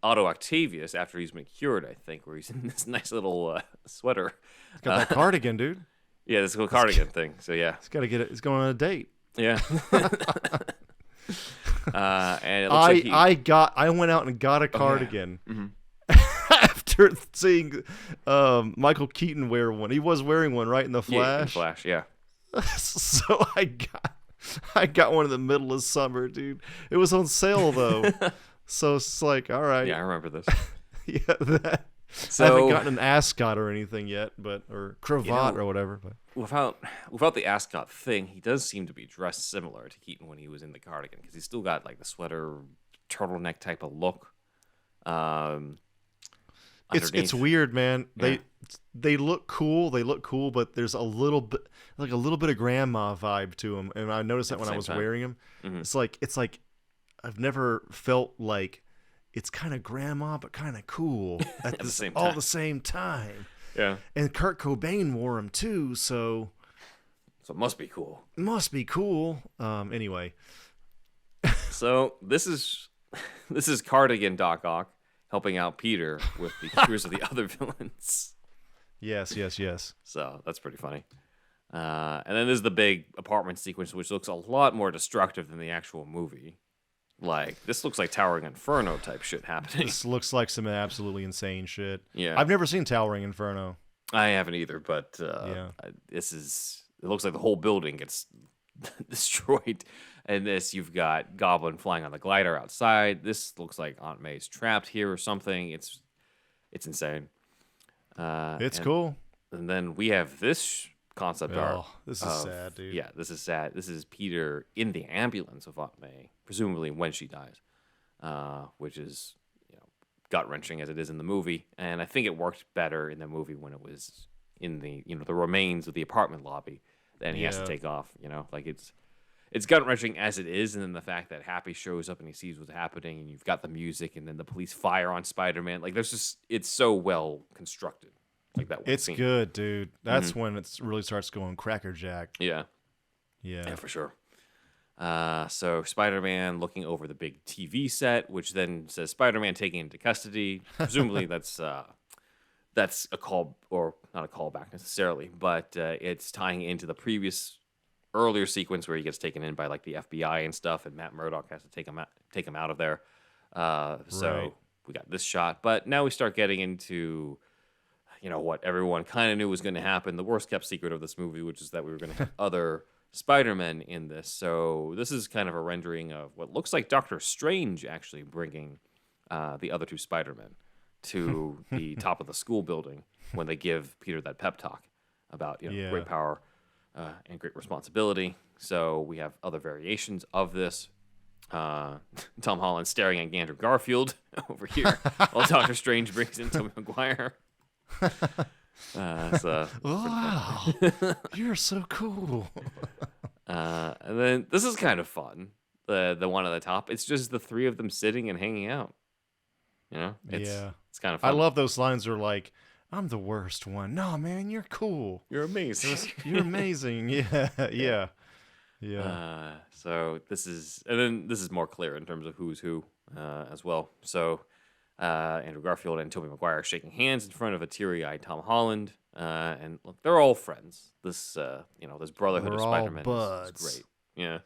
Otto Octavius after he's been cured, I think, where he's in this nice little sweater. He's got that cardigan, dude. Yeah, this little cardigan thing. So yeah, he's got to get it. He's going on a date. Yeah. And it looks I went out and got a cardigan. Oh, yeah. Mm-hmm. After seeing Michael Keaton wear one. He was wearing one, right, in the Flash? Yeah, in Flash, yeah. So I got one in the middle of summer, dude. It was on sale, though. So it's like, all right. Yeah, I remember this. Yeah, so, I haven't gotten an ascot or anything yet, or cravat or whatever. But without the ascot thing, he does seem to be dressed similar to Keaton when he was in the cardigan, because he's still got like the sweater, turtleneck type of look. It's weird, man. Yeah. They look cool. But there's a little bit of grandma vibe to them, and I noticed that when I was wearing them. Mm-hmm. It's like I've never felt like it's kind of grandma but kind of cool at the same time. All the same time. Yeah. And Kurt Cobain wore them too, so it must be cool. Anyway. So this is Cardigan Doc Ock helping out Peter with the cures of the other villains. Yes. So that's pretty funny. And then there's the big apartment sequence, which looks a lot more destructive than the actual movie. Like, this looks like Towering Inferno type shit happening. This looks like some absolutely insane shit. Yeah. I've never seen Towering Inferno. I haven't either, but it looks like the whole building gets destroyed. And you've got Goblin flying on the glider outside. This looks like Aunt May's trapped here or something. It's insane. It's cool. And then we have this concept art. This is sad, dude. Yeah, this is sad. This is Peter in the ambulance of Aunt May, presumably when she dies, which is gut-wrenching as it is in the movie. And I think it worked better in the movie when it was in the the remains of the apartment lobby. Then he has to take off. Like it's gut-wrenching as it is, and then the fact that Happy shows up and he sees what's happening, and you've got the music, and then the police fire on Spider-Man. Like it's so well constructed. Like that. It's good, dude. That's when it really starts going crackerjack. Yeah, for sure. So Spider-Man looking over the big TV set, which then says Spider-Man taken into custody. Presumably that's a call, or not a callback necessarily, but it's tying into the earlier sequence where he gets taken in by like the FBI and stuff, and Matt Murdock has to take him out of there. So we got this shot, but now we start getting into what everyone kind of knew was going to happen, the worst kept secret of this movie, which is that we were going to have other Spider-Men in this. So this is kind of a rendering of what looks like Doctor Strange actually bringing the other two Spider-Men to the top of the school building when they give Peter that pep talk about great power and great responsibility. So we have other variations of this. Tom Holland staring at Andrew Garfield over here while Doctor Strange brings in Tobey Maguire. Wow, you're so cool. And then this is kind of fun. The one at the top. It's just the three of them sitting and hanging out. It's kind of fun. I love those lines. Are like, I'm the worst one. No, man, you're cool. You're amazing. You're amazing. Yeah. So this is more clear in terms of who's who as well. So Andrew Garfield and Tobey Maguire are shaking hands in front of a teary-eyed Tom Holland, and look, they're all friends. This this brotherhood of Spider-Man is great. Yeah,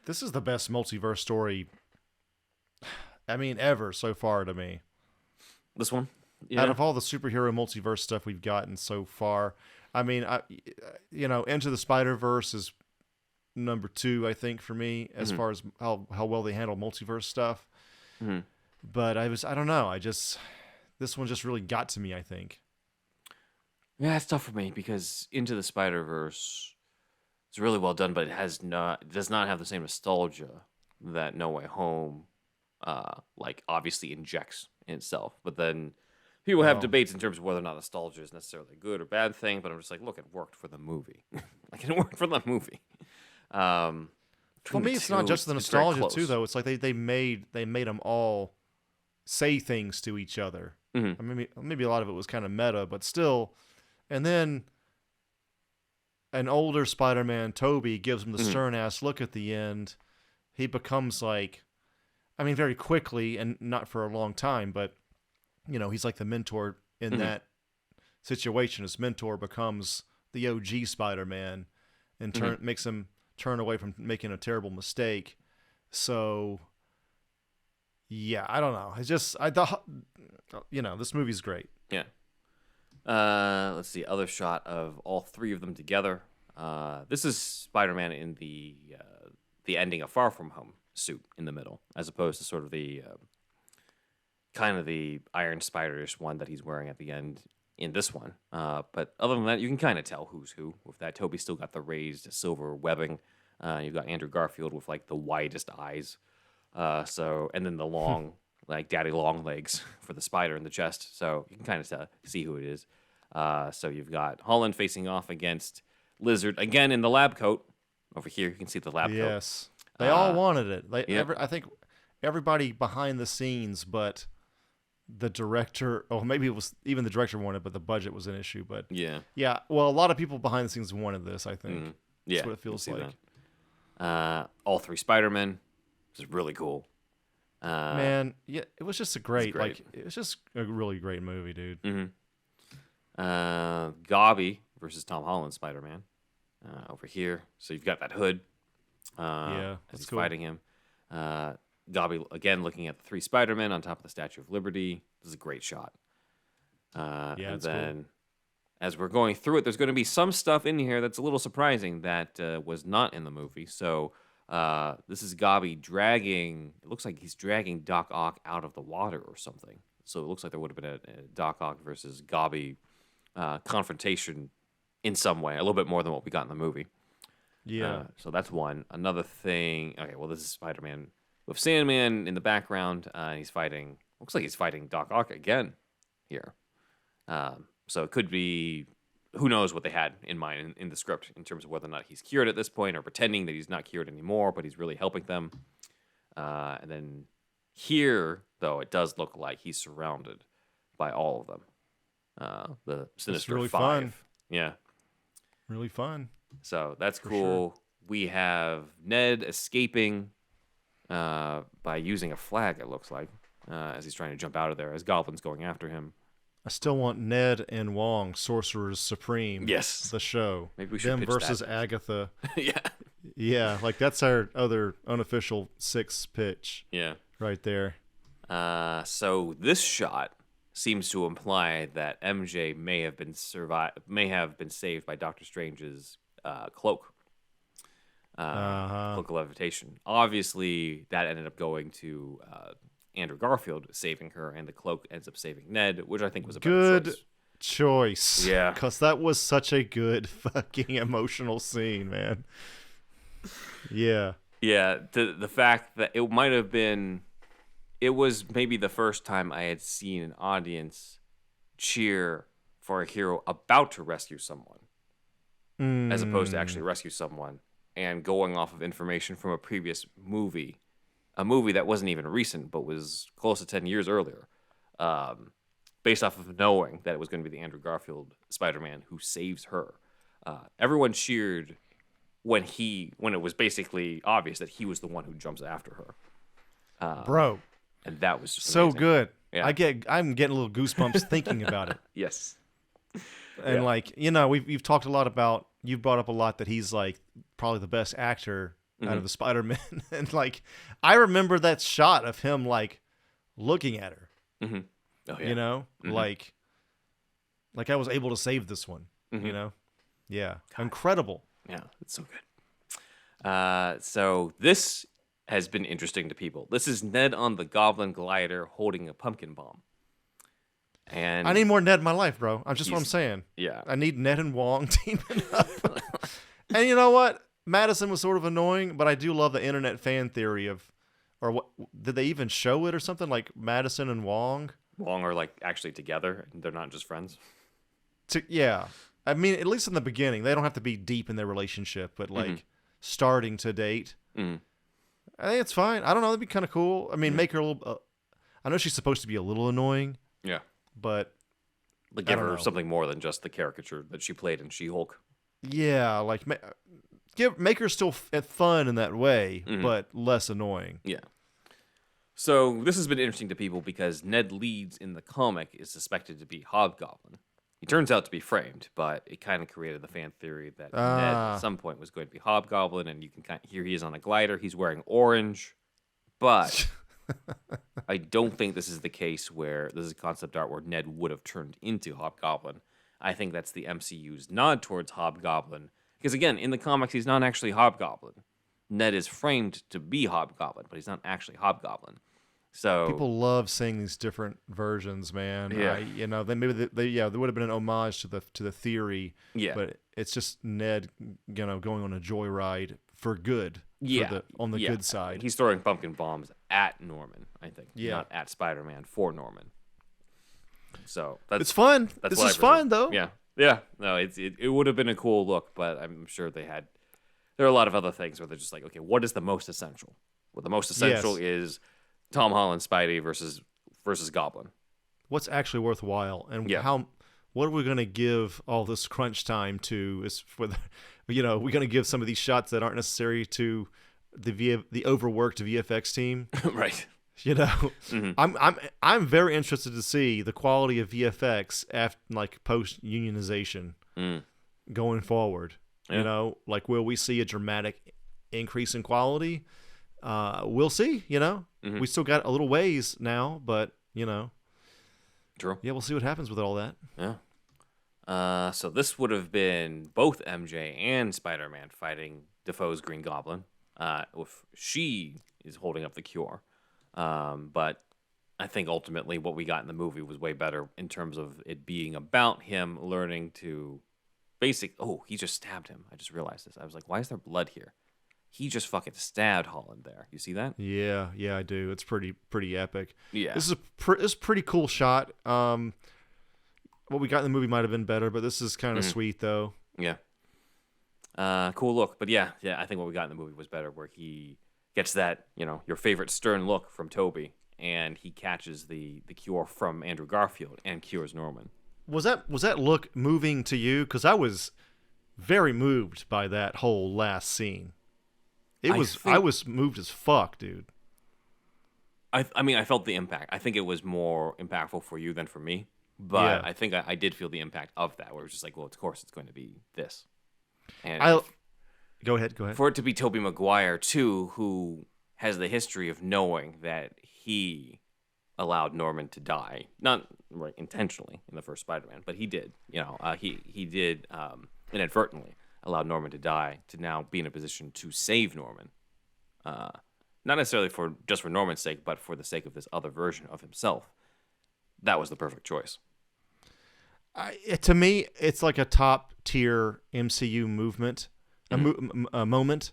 this is the best multiverse story. I mean, ever so far to me. This one, out of all the superhero multiverse stuff we've gotten so far, I mean, Into the Spider-Verse is number 2, I think, for me, as far as how well they handle multiverse stuff. Mm-hmm. But I don't know. This one just really got to me, I think. Yeah, it's tough for me because Into the Spider-Verse is really well done, but it does not have the same nostalgia that No Way Home, obviously injects in itself. But then people have debates in terms of whether or not nostalgia is necessarily a good or bad thing. But I'm just like, look, it worked for the movie. It worked for the movie. For me, it's not just the nostalgia too, though. It's like they made them all say things to each other. Mm-hmm. I mean, maybe a lot of it was kind of meta, but still. And then an older Spider-Man, Tobey, gives him the stern ass look at the end. He becomes like, I mean, very quickly and not for a long time, but he's like the mentor in that situation. His mentor becomes the OG Spider-Man and makes him turn away from making a terrible mistake. So, yeah, I don't know. It's just, I thought, this movie's great. Yeah. Let's see, other shot of all three of them together. This is Spider-Man in the ending of Far From Home suit in the middle, as opposed to sort of the kind of the Iron Spider-ish one that he's wearing at the end in this one. But other than that, you can kind of tell who's who with that. Tobey's still got the raised silver webbing. You've got Andrew Garfield with like the widest eyes. And then the long, like daddy long legs for the spider in the chest. So you can kind of see who it is. So you've got Holland facing off against Lizard again in the lab coat. Over here, you can see the lab coat. Yes, they all wanted it. I think everybody behind the scenes, but the director, maybe it was even the director wanted it, but the budget was an issue. But yeah. Well, a lot of people behind the scenes wanted this. I think. Yeah, that's what it feels like. All three Spider-Men. This is really cool. Man, yeah, it was just it was just a really great movie, dude. Gobby versus Tom Holland Spider-Man over here. So you've got that hood. As he's cool. fighting him. Gobby again looking at the three Spider-Men on top of the Statue of Liberty. This is a great shot. And then cool. As we're going through it, there's going to be some stuff in here that's a little surprising that was not in the movie. So this is Gobby dragging. It looks like he's dragging Doc Ock out of the water or something. So it looks like there would have been a Doc Ock versus Gobby confrontation in some way, a little bit more than what we got in the movie. Yeah. So that's one. Another thing. Okay, well, this is Spider-Man with Sandman in the background. He's fighting. Looks like he's fighting Doc Ock again here. So it could be. Who knows what they had in mind in the script in terms of whether or not he's cured at this point or pretending that he's not cured anymore, but he's really helping them. And then here, though, it does look like he's surrounded by all of them. The Sinister really Five. Fun. Yeah. Really fun. So that's For cool. Sure. We have Ned escaping by using a flag, it looks like, as he's trying to jump out of there, as Goblin's going after him. I still want Ned and Wong, Sorcerers Supreme. Yes. The show. Maybe we should them pitch versus that. Agatha. Yeah. Yeah, like that's our other unofficial 6 pitch. Yeah. Right there. So this shot seems to imply that MJ may have been saved by Doctor Strange's cloak. Cloak of levitation. Obviously, that ended up going to Andrew Garfield saving her, and the cloak ends up saving Ned, which I think was a better good choice. Yeah, because that was such a good fucking emotional scene, man. Yeah. The fact that it might have been, it was maybe the first time I had seen an audience cheer for a hero about to rescue someone, as opposed to actually rescue someone, and going off of information from a previous movie. A movie that wasn't even recent, but was close to 10 years earlier, based off of knowing that it was going to be the Andrew Garfield Spider-Man who saves her. Everyone cheered when it was basically obvious that he was the one who jumps after her. Bro. And that was just so amazing. good. Yeah. I'm getting a little goosebumps thinking about it. Yes. And we've talked a lot about, you've brought up a lot that he's like probably the best actor out of the Spider-Man. And like, I remember that shot of him like looking at her, Oh, yeah. like I was able to save this one, Yeah. God. Incredible. Yeah. It's so good. So this has been interesting to people. This is Ned on the Goblin glider holding a pumpkin bomb. And I need more Ned in my life, bro. That's just what I'm saying. Yeah. I need Ned and Wong teaming up. And you know what? Madison was sort of annoying, but I do love the internet fan theory of, or what did they even show it or something like Madison and Wong? Wong are like actually together, and they're not just friends. Yeah, I mean, at least in the beginning, they don't have to be deep in their relationship, but like starting to date. Mm. I think it's fine. I don't know. That'd be kind of cool. I mean, make her a little. I know she's supposed to be a little annoying. Yeah. But Like give her something more than just the caricature that she played in She-Hulk. Yeah, like make her still fun in that way, but less annoying. Yeah. So this has been interesting to people because Ned Leeds in the comic is suspected to be Hobgoblin. He turns out to be framed, but it kind of created the fan theory that Ned at some point was going to be Hobgoblin, and you can kind of, here he is on a glider. He's wearing orange, but I don't think this is the case where this is concept art where Ned would have turned into Hobgoblin. I think that's the MCU's nod towards Hobgoblin. Because again, in the comics, he's not actually Hobgoblin. Ned is framed to be Hobgoblin, but he's not actually Hobgoblin. So people love seeing these different versions, man. Yeah. Then maybe there would have been an homage to the theory. Yeah. But it's just Ned, going on a joyride for good. Yeah. On the good side. He's throwing pumpkin bombs at Norman, I think. Yeah. Not at Spider-Man, for Norman. So it's fun. That's this is fun, though. Yeah. Yeah. No, it would have been a cool look, but I'm sure there are a lot of other things where they're just like, okay, what is the most essential? Well, the most essential is Tom Holland Spidey versus Goblin. What's actually worthwhile, and what are we going to give all this crunch time to? Is for we're going to give some of these shots that aren't necessary to the overworked VFX team, right? I'm very interested to see the quality of VFX after post unionization going forward. Yeah. Will we see a dramatic increase in quality? We'll see. We still got a little ways now, but True. Yeah, we'll see what happens with all that. Yeah. So this would have been both MJ and Spider-Man fighting Defoe's Green Goblin. If she is holding up the cure. But I think ultimately what we got in the movie was way better in terms of it being about him learning to he just stabbed him. I just realized this. I was like, why is there blood here? He just fucking stabbed Holland there. You see that? Yeah, I do. It's pretty epic. Yeah. This is a pretty cool shot. What we got in the movie might have been better, but this is kind of sweet though. Yeah. Cool look. But yeah, I think what we got in the movie was better, where he gets that, your favorite stern look from Toby, and he catches the cure from Andrew Garfield and cures Norman. Was that look moving to you? Because I was very moved by that whole last scene. I was moved as fuck, dude. I mean, I felt the impact. I think it was more impactful for you than for me, but I think I did feel the impact of that, where it was just like, well, of course it's going to be this. And Go ahead. For it to be Tobey Maguire too, who has the history of knowing that he allowed Norman to die, not intentionally in the first Spider-Man, but he did. He did inadvertently allow Norman to die, to now be in a position to save Norman. Not necessarily just for Norman's sake, but for the sake of this other version of himself. That was the perfect choice. To me, it's like a top tier MCU movement, a moment.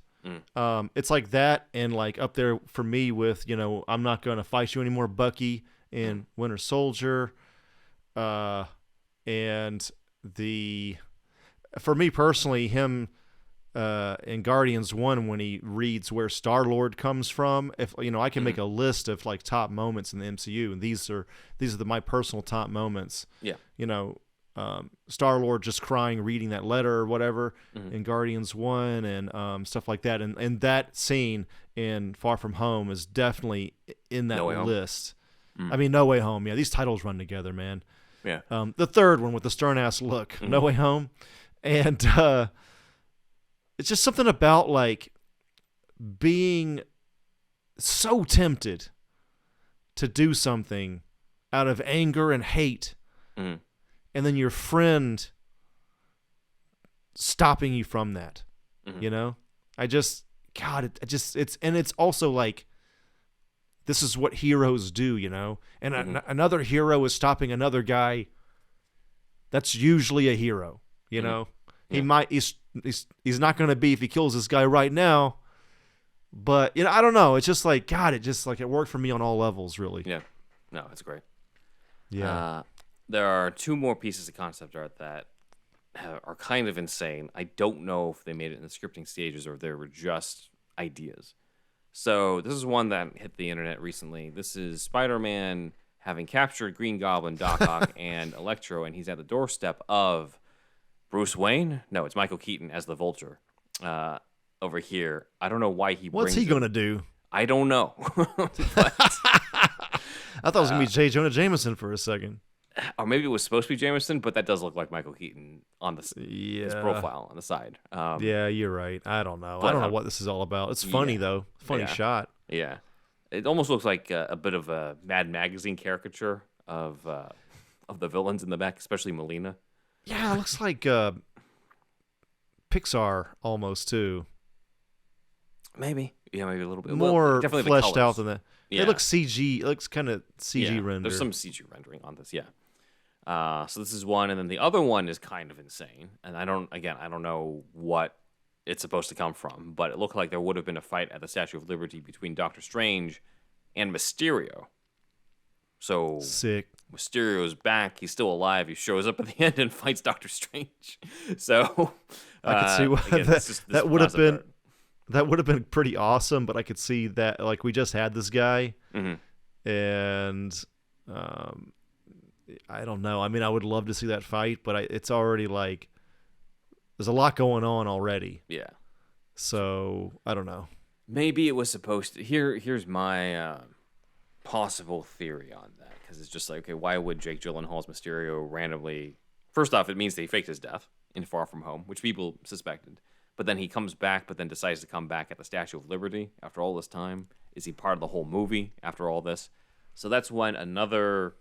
It's like that, and like up there for me with I'm not going to fight you anymore, Bucky in Winter Soldier, and for me personally, him in Guardians 1 when he reads where Star-Lord comes from. If I can make a list of like top moments in the MCU, and these are my personal top moments. Yeah. Star-Lord just crying reading that letter or whatever in Guardians 1 and stuff like that, and that scene in Far From Home is definitely in that list. I mean, No Way Home. Yeah, these titles run together, man. Yeah. The third one with the stern ass look, No Way Home, and it's just something about like being so tempted to do something out of anger and hate, and then your friend stopping you from that. It's also like, this is what heroes do, and another hero is stopping another guy. That's usually a hero, He might, he's not going to be if he kills this guy right now, but I don't know. It's just like, God, it worked for me on all levels, really. Yeah. No, it's great. Yeah. There are two more pieces of concept art that are kind of insane. I don't know if they made it in the scripting stages or if they were just ideas. So this is one that hit the internet recently. This is Spider-Man having captured Green Goblin, Doc Ock, and Electro, and he's at the doorstep of Bruce Wayne. No, it's Michael Keaton as the Vulture. Over here, I don't know why he. What's he gonna do? I don't know. But, I thought it was gonna be J. Jonah Jameson for a second. Or maybe it was supposed to be Jameson, but that does look like Michael Keaton on his profile on the side. Yeah, you're right. I don't know. I don't know what this is all about. It's funny though. Funny shot. Yeah, it almost looks like a bit of a Mad Magazine caricature of the villains in the back, especially Melina. Yeah, it looks like Pixar almost too. Maybe a little bit more definitely fleshed out than that. Yeah. It looks CG. It looks kind of CG render. There's some CG rendering on this. Yeah. So this is one, and then the other one is kind of insane, and I don't know what it's supposed to come from, but it looked like there would have been a fight at the Statue of Liberty between Doctor Strange and Mysterio. So sick. Mysterio's back. He's still alive. He shows up at the end and fights Doctor Strange. So I could see what again, that would have been. That would have been pretty awesome, but I could see that, like, we just had this guy, and I don't know. I mean, I would love to see that fight, but it's already, like, there's a lot going on already. Yeah. So, I don't know. Maybe it was supposed to. Here's my possible theory on that, because it's just like, okay, why would Jake Gyllenhaal's Mysterio randomly... First off, it means they faked his death in Far From Home, which people suspected. But then he comes back, but then decides to come back at the Statue of Liberty after all this time. Is he part of the whole movie after all this? So that's when another...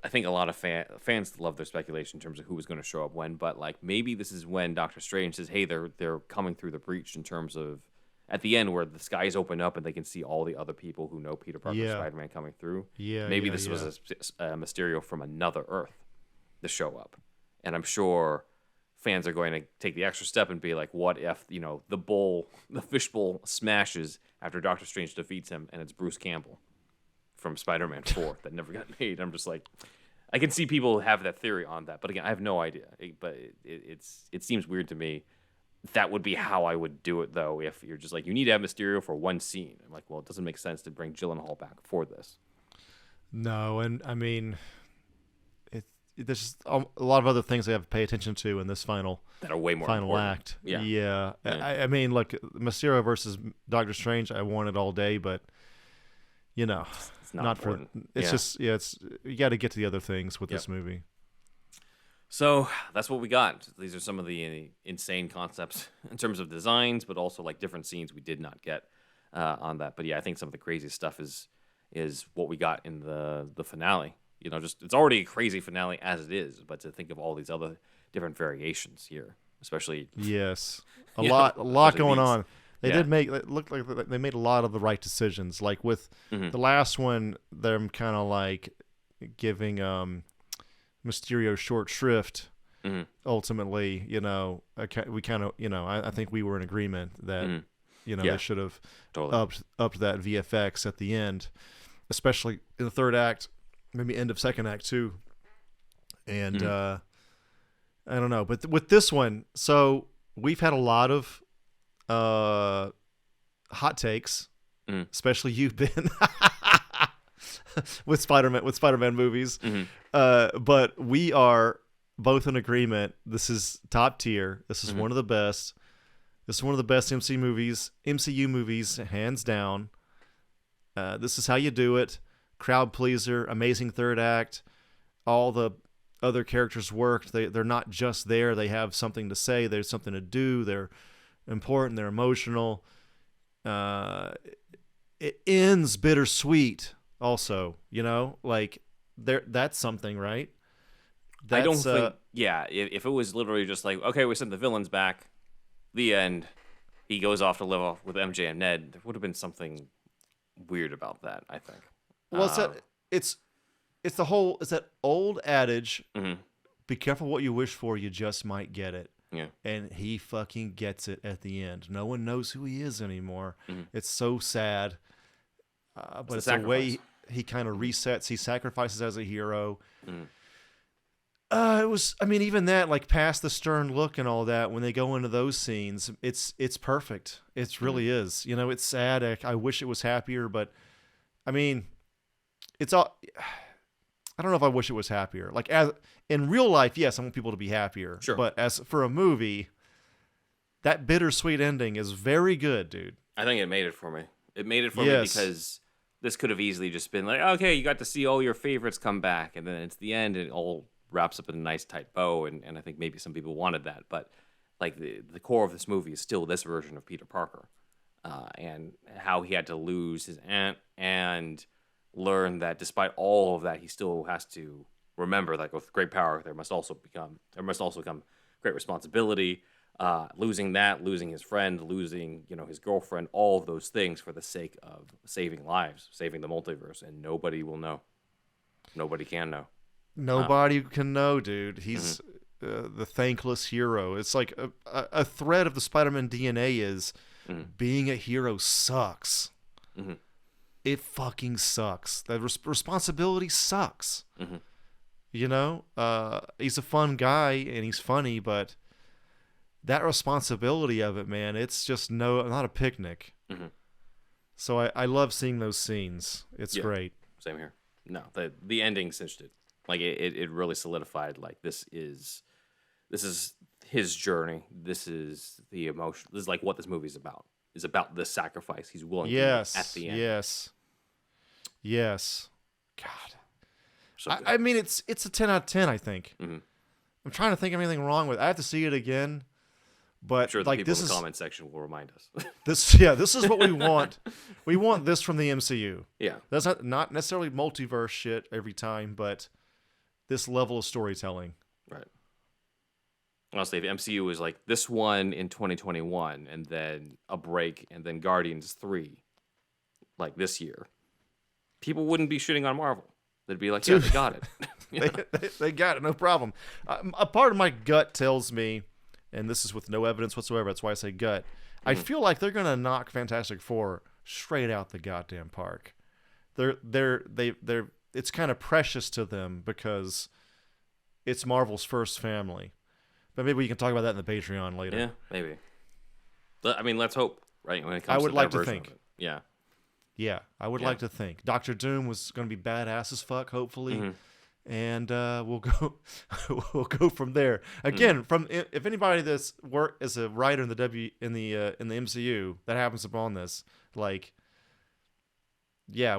I think a lot of fans love their speculation in terms of who was going to show up when, but like maybe this is when Doctor Strange says, hey, they're coming through the breach in terms of at the end where the skies open up and they can see all the other people who know Peter Parker, Spider-Man coming through. Maybe this was a Mysterio from another Earth to show up. And I'm sure... fans are going to take the extra step and be like, what if, the fishbowl smashes after Doctor Strange defeats him and it's Bruce Campbell from Spider-Man 4 that never got made. I'm just like, I can see people have that theory on that. But again, I have no idea. But it seems weird to me. That would be how I would do it, though, if you're just like, you need to have Mysterio for one scene. I'm like, well, it doesn't make sense to bring Gyllenhaal back for this. No, and I mean... there's just a lot of other things I have to pay attention to in this final that are way more final important. act. Yeah. I mean, look, Mysterio versus Doctor Strange, I want it all day, but it's not for. It's just it's you got to get to the other things with this movie. So that's what we got. These are some of the insane concepts in terms of designs, but also like different scenes we did not get on that. But yeah, I think some of the craziest stuff is what we got in the finale. Just it's already a crazy finale as it is, but to think of all these other different variations here, especially a lot going on. They did make it look like they made a lot of the right decisions. Like with the last one, they're kind of like giving Mysterio short shrift. Ultimately, we kind of I think we were in agreement that they should have upped that VFX at the end, especially in the third act. Maybe end of second act too, and I don't know. But with this one, so we've had a lot of hot takes, especially you, Ben, with Spider-Man movies. But we are both in agreement. This is top tier. This is one of the best. This is one of the best MCU movies, hands down. This is how you do it. Crowd pleaser, amazing third act. All the other characters worked. They're not just there. They have something to say. There's something to do. They're important. They're emotional. It ends bittersweet. Also, like that's something, right? I don't think. If it was literally just like, okay, we sent the villains back, the end. He goes off to live off with MJ and Ned. There would have been something weird about that, I think. Well, it's that old adage, be careful what you wish for, you just might get it. Yeah. And he fucking gets it at the end. No one knows who he is anymore. It's so sad. But it's the way he kind of resets. He sacrifices as a hero. It was. I mean, even that, like past the stern look and all that, when they go into those scenes, it's perfect. It really is. You know, it's sad. I wish it was happier, but I mean, it's all. I don't know if I wish it was happier. Like as in real life, yes, I want people to be happier. Sure. But as for a movie, that bittersweet ending is very good, dude. I think it made it for me. It made it for me because this could have easily just been like, okay, you got to see all your favorites come back, and then it's the end, and it all wraps up in a nice tight bow, and I think maybe some people wanted that, but like the core of this movie is still this version of Peter Parker, and how he had to lose his aunt and learn that despite all of that, he still has to remember that with great power there must also come great responsibility. Losing his friend, losing his girlfriend, all of those things for the sake of saving lives, saving the multiverse, and nobody will know. Nobody can know. Nobody can know, dude. He's the thankless hero. It's like a thread of the Spider-Man DNA is being a hero sucks. Mm-hmm. It fucking sucks. That responsibility sucks. Mm-hmm. You know, he's a fun guy and he's funny, but that responsibility of it, man, it's just not a picnic. Mm-hmm. So I love seeing those scenes. It's great. Same here. No, the ending cinched it. Like it really solidified. Like this is his journey. This is the emotion. This is like what this movie is about. Is about the sacrifice he's willing to make at the end. Yes. God. So I mean, it's a 10 out of 10. I think. Mm-hmm. I'm trying to think of anything wrong with it. I have to see it again. But I'm sure the like people this in the is comment section will remind us. this is what we want. We want this from the MCU. Yeah. That's not necessarily multiverse shit every time, but this level of storytelling. Right. Honestly, if the MCU was like this one in 2021 and then a break and then Guardians 3 like this year, people wouldn't be shitting on Marvel. They'd be like, yeah, they got it. They got it, no problem. A part of my gut tells me, and this is with no evidence whatsoever, that's why I say gut, I feel like they're going to knock Fantastic Four straight out the goddamn park. It's kind of precious to them because it's Marvel's first family. But maybe we can talk about that in the Patreon later. Yeah, maybe. I mean, let's hope, right? When it comes I would to like that to version think. of it. Yeah. Yeah, I would like to think. Doctor Doom was going to be badass as fuck, hopefully. Mm-hmm. And we'll go from there. Again, from if anybody that's worked as a writer in the MCU that happens upon this, like, yeah,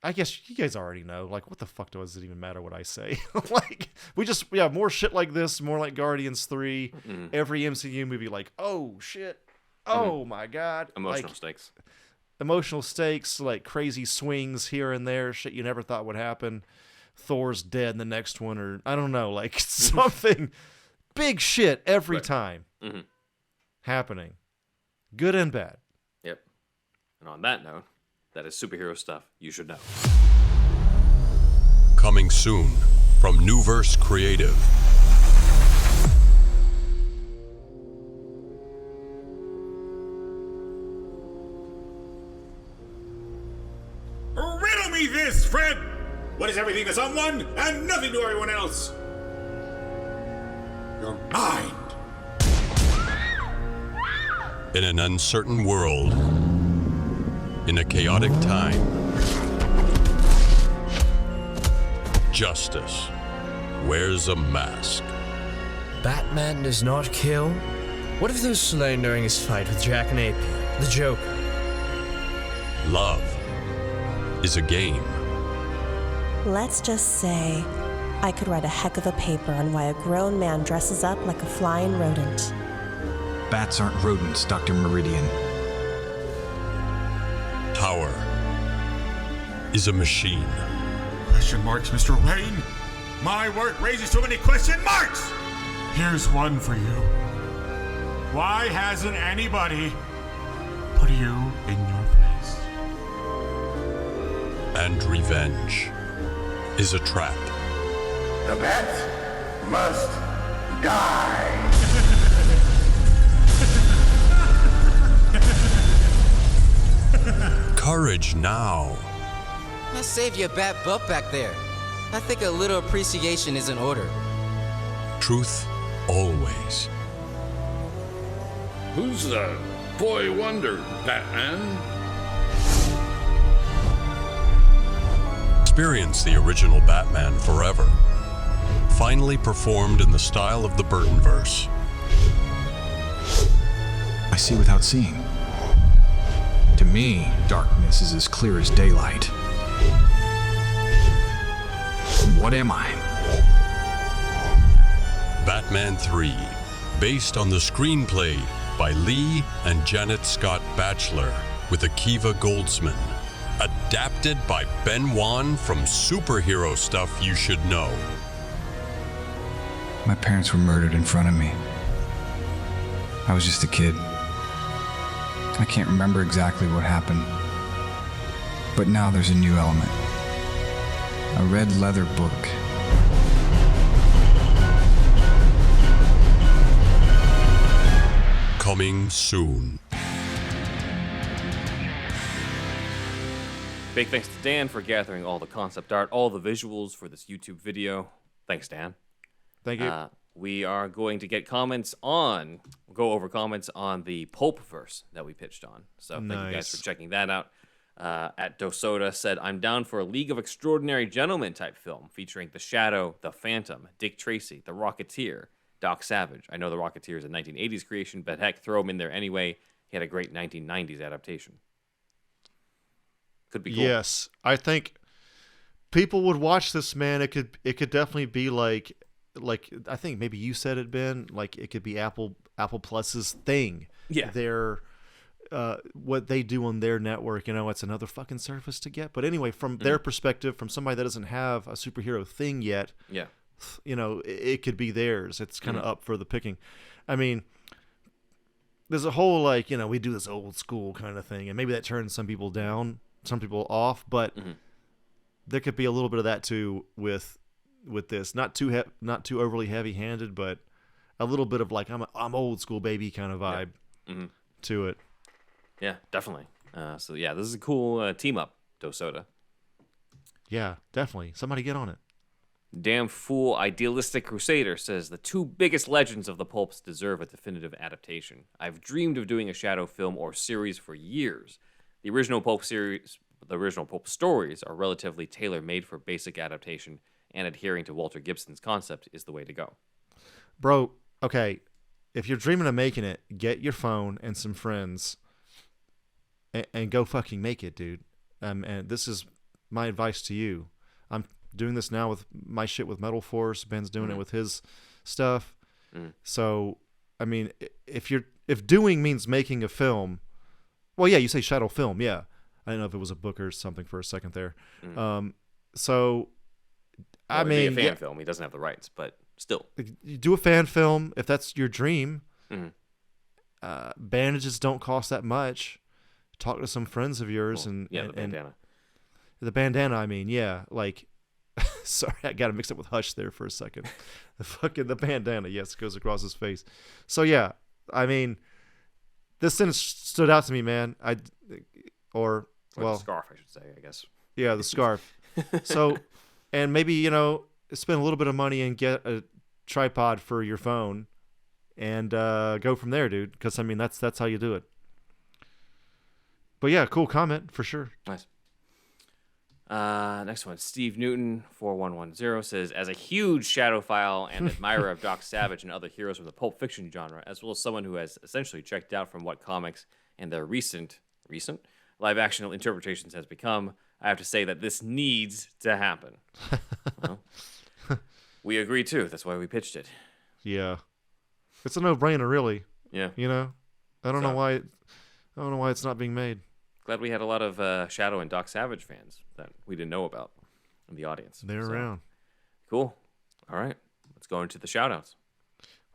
I guess you guys already know. Like, what the fuck does it even matter what I say? Like, we have more shit like this, more like Guardians 3. Every MCU movie, like, oh shit, oh my god, emotional stakes, like crazy swings here and there, shit you never thought would happen. Thor's dead in the next one, or I don't know, like something big shit every time happening, good and bad. Yep. And on that note, that is superhero stuff you should know. Coming soon from Newverse Creative. Riddle me this, Fred! What is everything to someone and nothing to everyone else? Your mind. In an uncertain world, in a chaotic time, justice wears a mask. Batman does not kill? What if those slain during his fight with Jack Napier, the Joker? Love is a game. Let's just say I could write a heck of a paper on why a grown man dresses up like a flying rodent. Bats aren't rodents, Dr. Meridian. Power is a machine. Question marks, Mr. Wayne? My work raises too many question marks! Here's one for you. Why hasn't anybody put you in your place? And revenge is a trap. The bat must die. Courage now. Let's save your bat butt back there. I think a little appreciation is in order. truth always. Who's the boy wonder, Batman? Experience the original Batman forever. Finally performed in the style of the Burtonverse. I see without seeing. To me, darkness is as clear as daylight. What am I? Batman 3, based on the screenplay by Lee and Janet Scott Batchelor with Akiva Goldsman. Adapted by Ben Wan from Superhero Stuff You Should Know. My parents were murdered in front of me. I was just a kid. I can't remember exactly what happened. But now there's a new element. A red leather book. Coming soon. Big thanks to Dan for gathering all the concept art, all the visuals for this YouTube video. Thanks, Dan. Thank you. We are going to go over comments on the Pulpverse that we pitched on. So thank you guys for checking that out. At Dosoda said, I'm down for a League of Extraordinary Gentlemen type film featuring The Shadow, The Phantom, Dick Tracy, The Rocketeer, Doc Savage. I know The Rocketeer is a 1980s creation, but heck, throw him in there anyway. He had a great 1990s adaptation. Could be cool. Yes, I think people would watch this, man. It could definitely be like I think maybe you said it, Ben. Like it could be Apple Plus's thing. Yeah, their what they do on their network. You know, it's another fucking service to get. But anyway, from their perspective, from somebody that doesn't have a superhero thing yet, yeah, you know, it could be theirs. It's kind of up for the picking. I mean, there's a whole like, you know, we do this old school kind of thing, and maybe that turns some people down, some people off, but there could be a little bit of that too with this. Not too overly heavy-handed, but a little bit of like I'm old school baby kind of vibe to it. Yeah, definitely. So yeah, this is a cool team up, Dosoda. Yeah, definitely. Somebody get on it. Damn Fool Idealistic Crusader says the two biggest legends of the pulps deserve a definitive adaptation. I've dreamed of doing a Shadow film or series for years. The original pulp stories are relatively tailor-made for basic adaptation, and adhering to Walter Gibson's concept is the way to go. Bro, okay, if you're dreaming of making it, get your phone and some friends and go fucking make it, dude. And this is my advice to you. I'm doing this now with my shit with Metal Force. Ben's doing it with his stuff. So, I mean, if doing means making a film, well, yeah, you say Shadow film, yeah. I didn't know if it was a book or something for a second there. So, I mean, it'd be a fan film. He doesn't have the rights, but still, you do a fan film if that's your dream. Bandages don't cost that much. Talk to some friends of yours, the bandana. The bandana, I mean, yeah, like. Sorry, I got it mixed up with Hush there for a second. The bandana, yes, goes across his face. So yeah, I mean, this sentence stood out to me, man. Or the scarf, I should say, I guess. Yeah, the scarf. So, and maybe, you know, spend a little bit of money and get a tripod for your phone, and go from there, dude. Because I mean, that's how you do it. But yeah, cool comment for sure. Nice. Next one, Steve Newton 4110 says, as a huge Shadowfile and admirer of Doc Savage and other heroes from the pulp fiction genre, as well as someone who has essentially checked out from what comics and their recent live action interpretations has become, I have to say that this needs to happen. Well, we agree too. That's why we pitched it. Yeah, it's a no-brainer, really. Yeah, you know, I don't know why it's not being made. Glad we had a lot of Shadow and Doc Savage fans that we didn't know about in the audience. They're around. Cool. All right. Let's go into the shout-outs.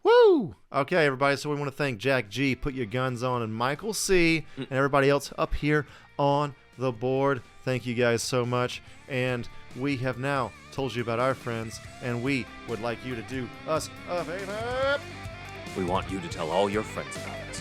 Woo! Okay, everybody. So we want to thank Jack G, Put Your Guns On, and Michael C, and everybody else up here on the board. Thank you guys so much. And we have now told you about our friends, and we would like you to do us a favor. We want you to tell all your friends about it.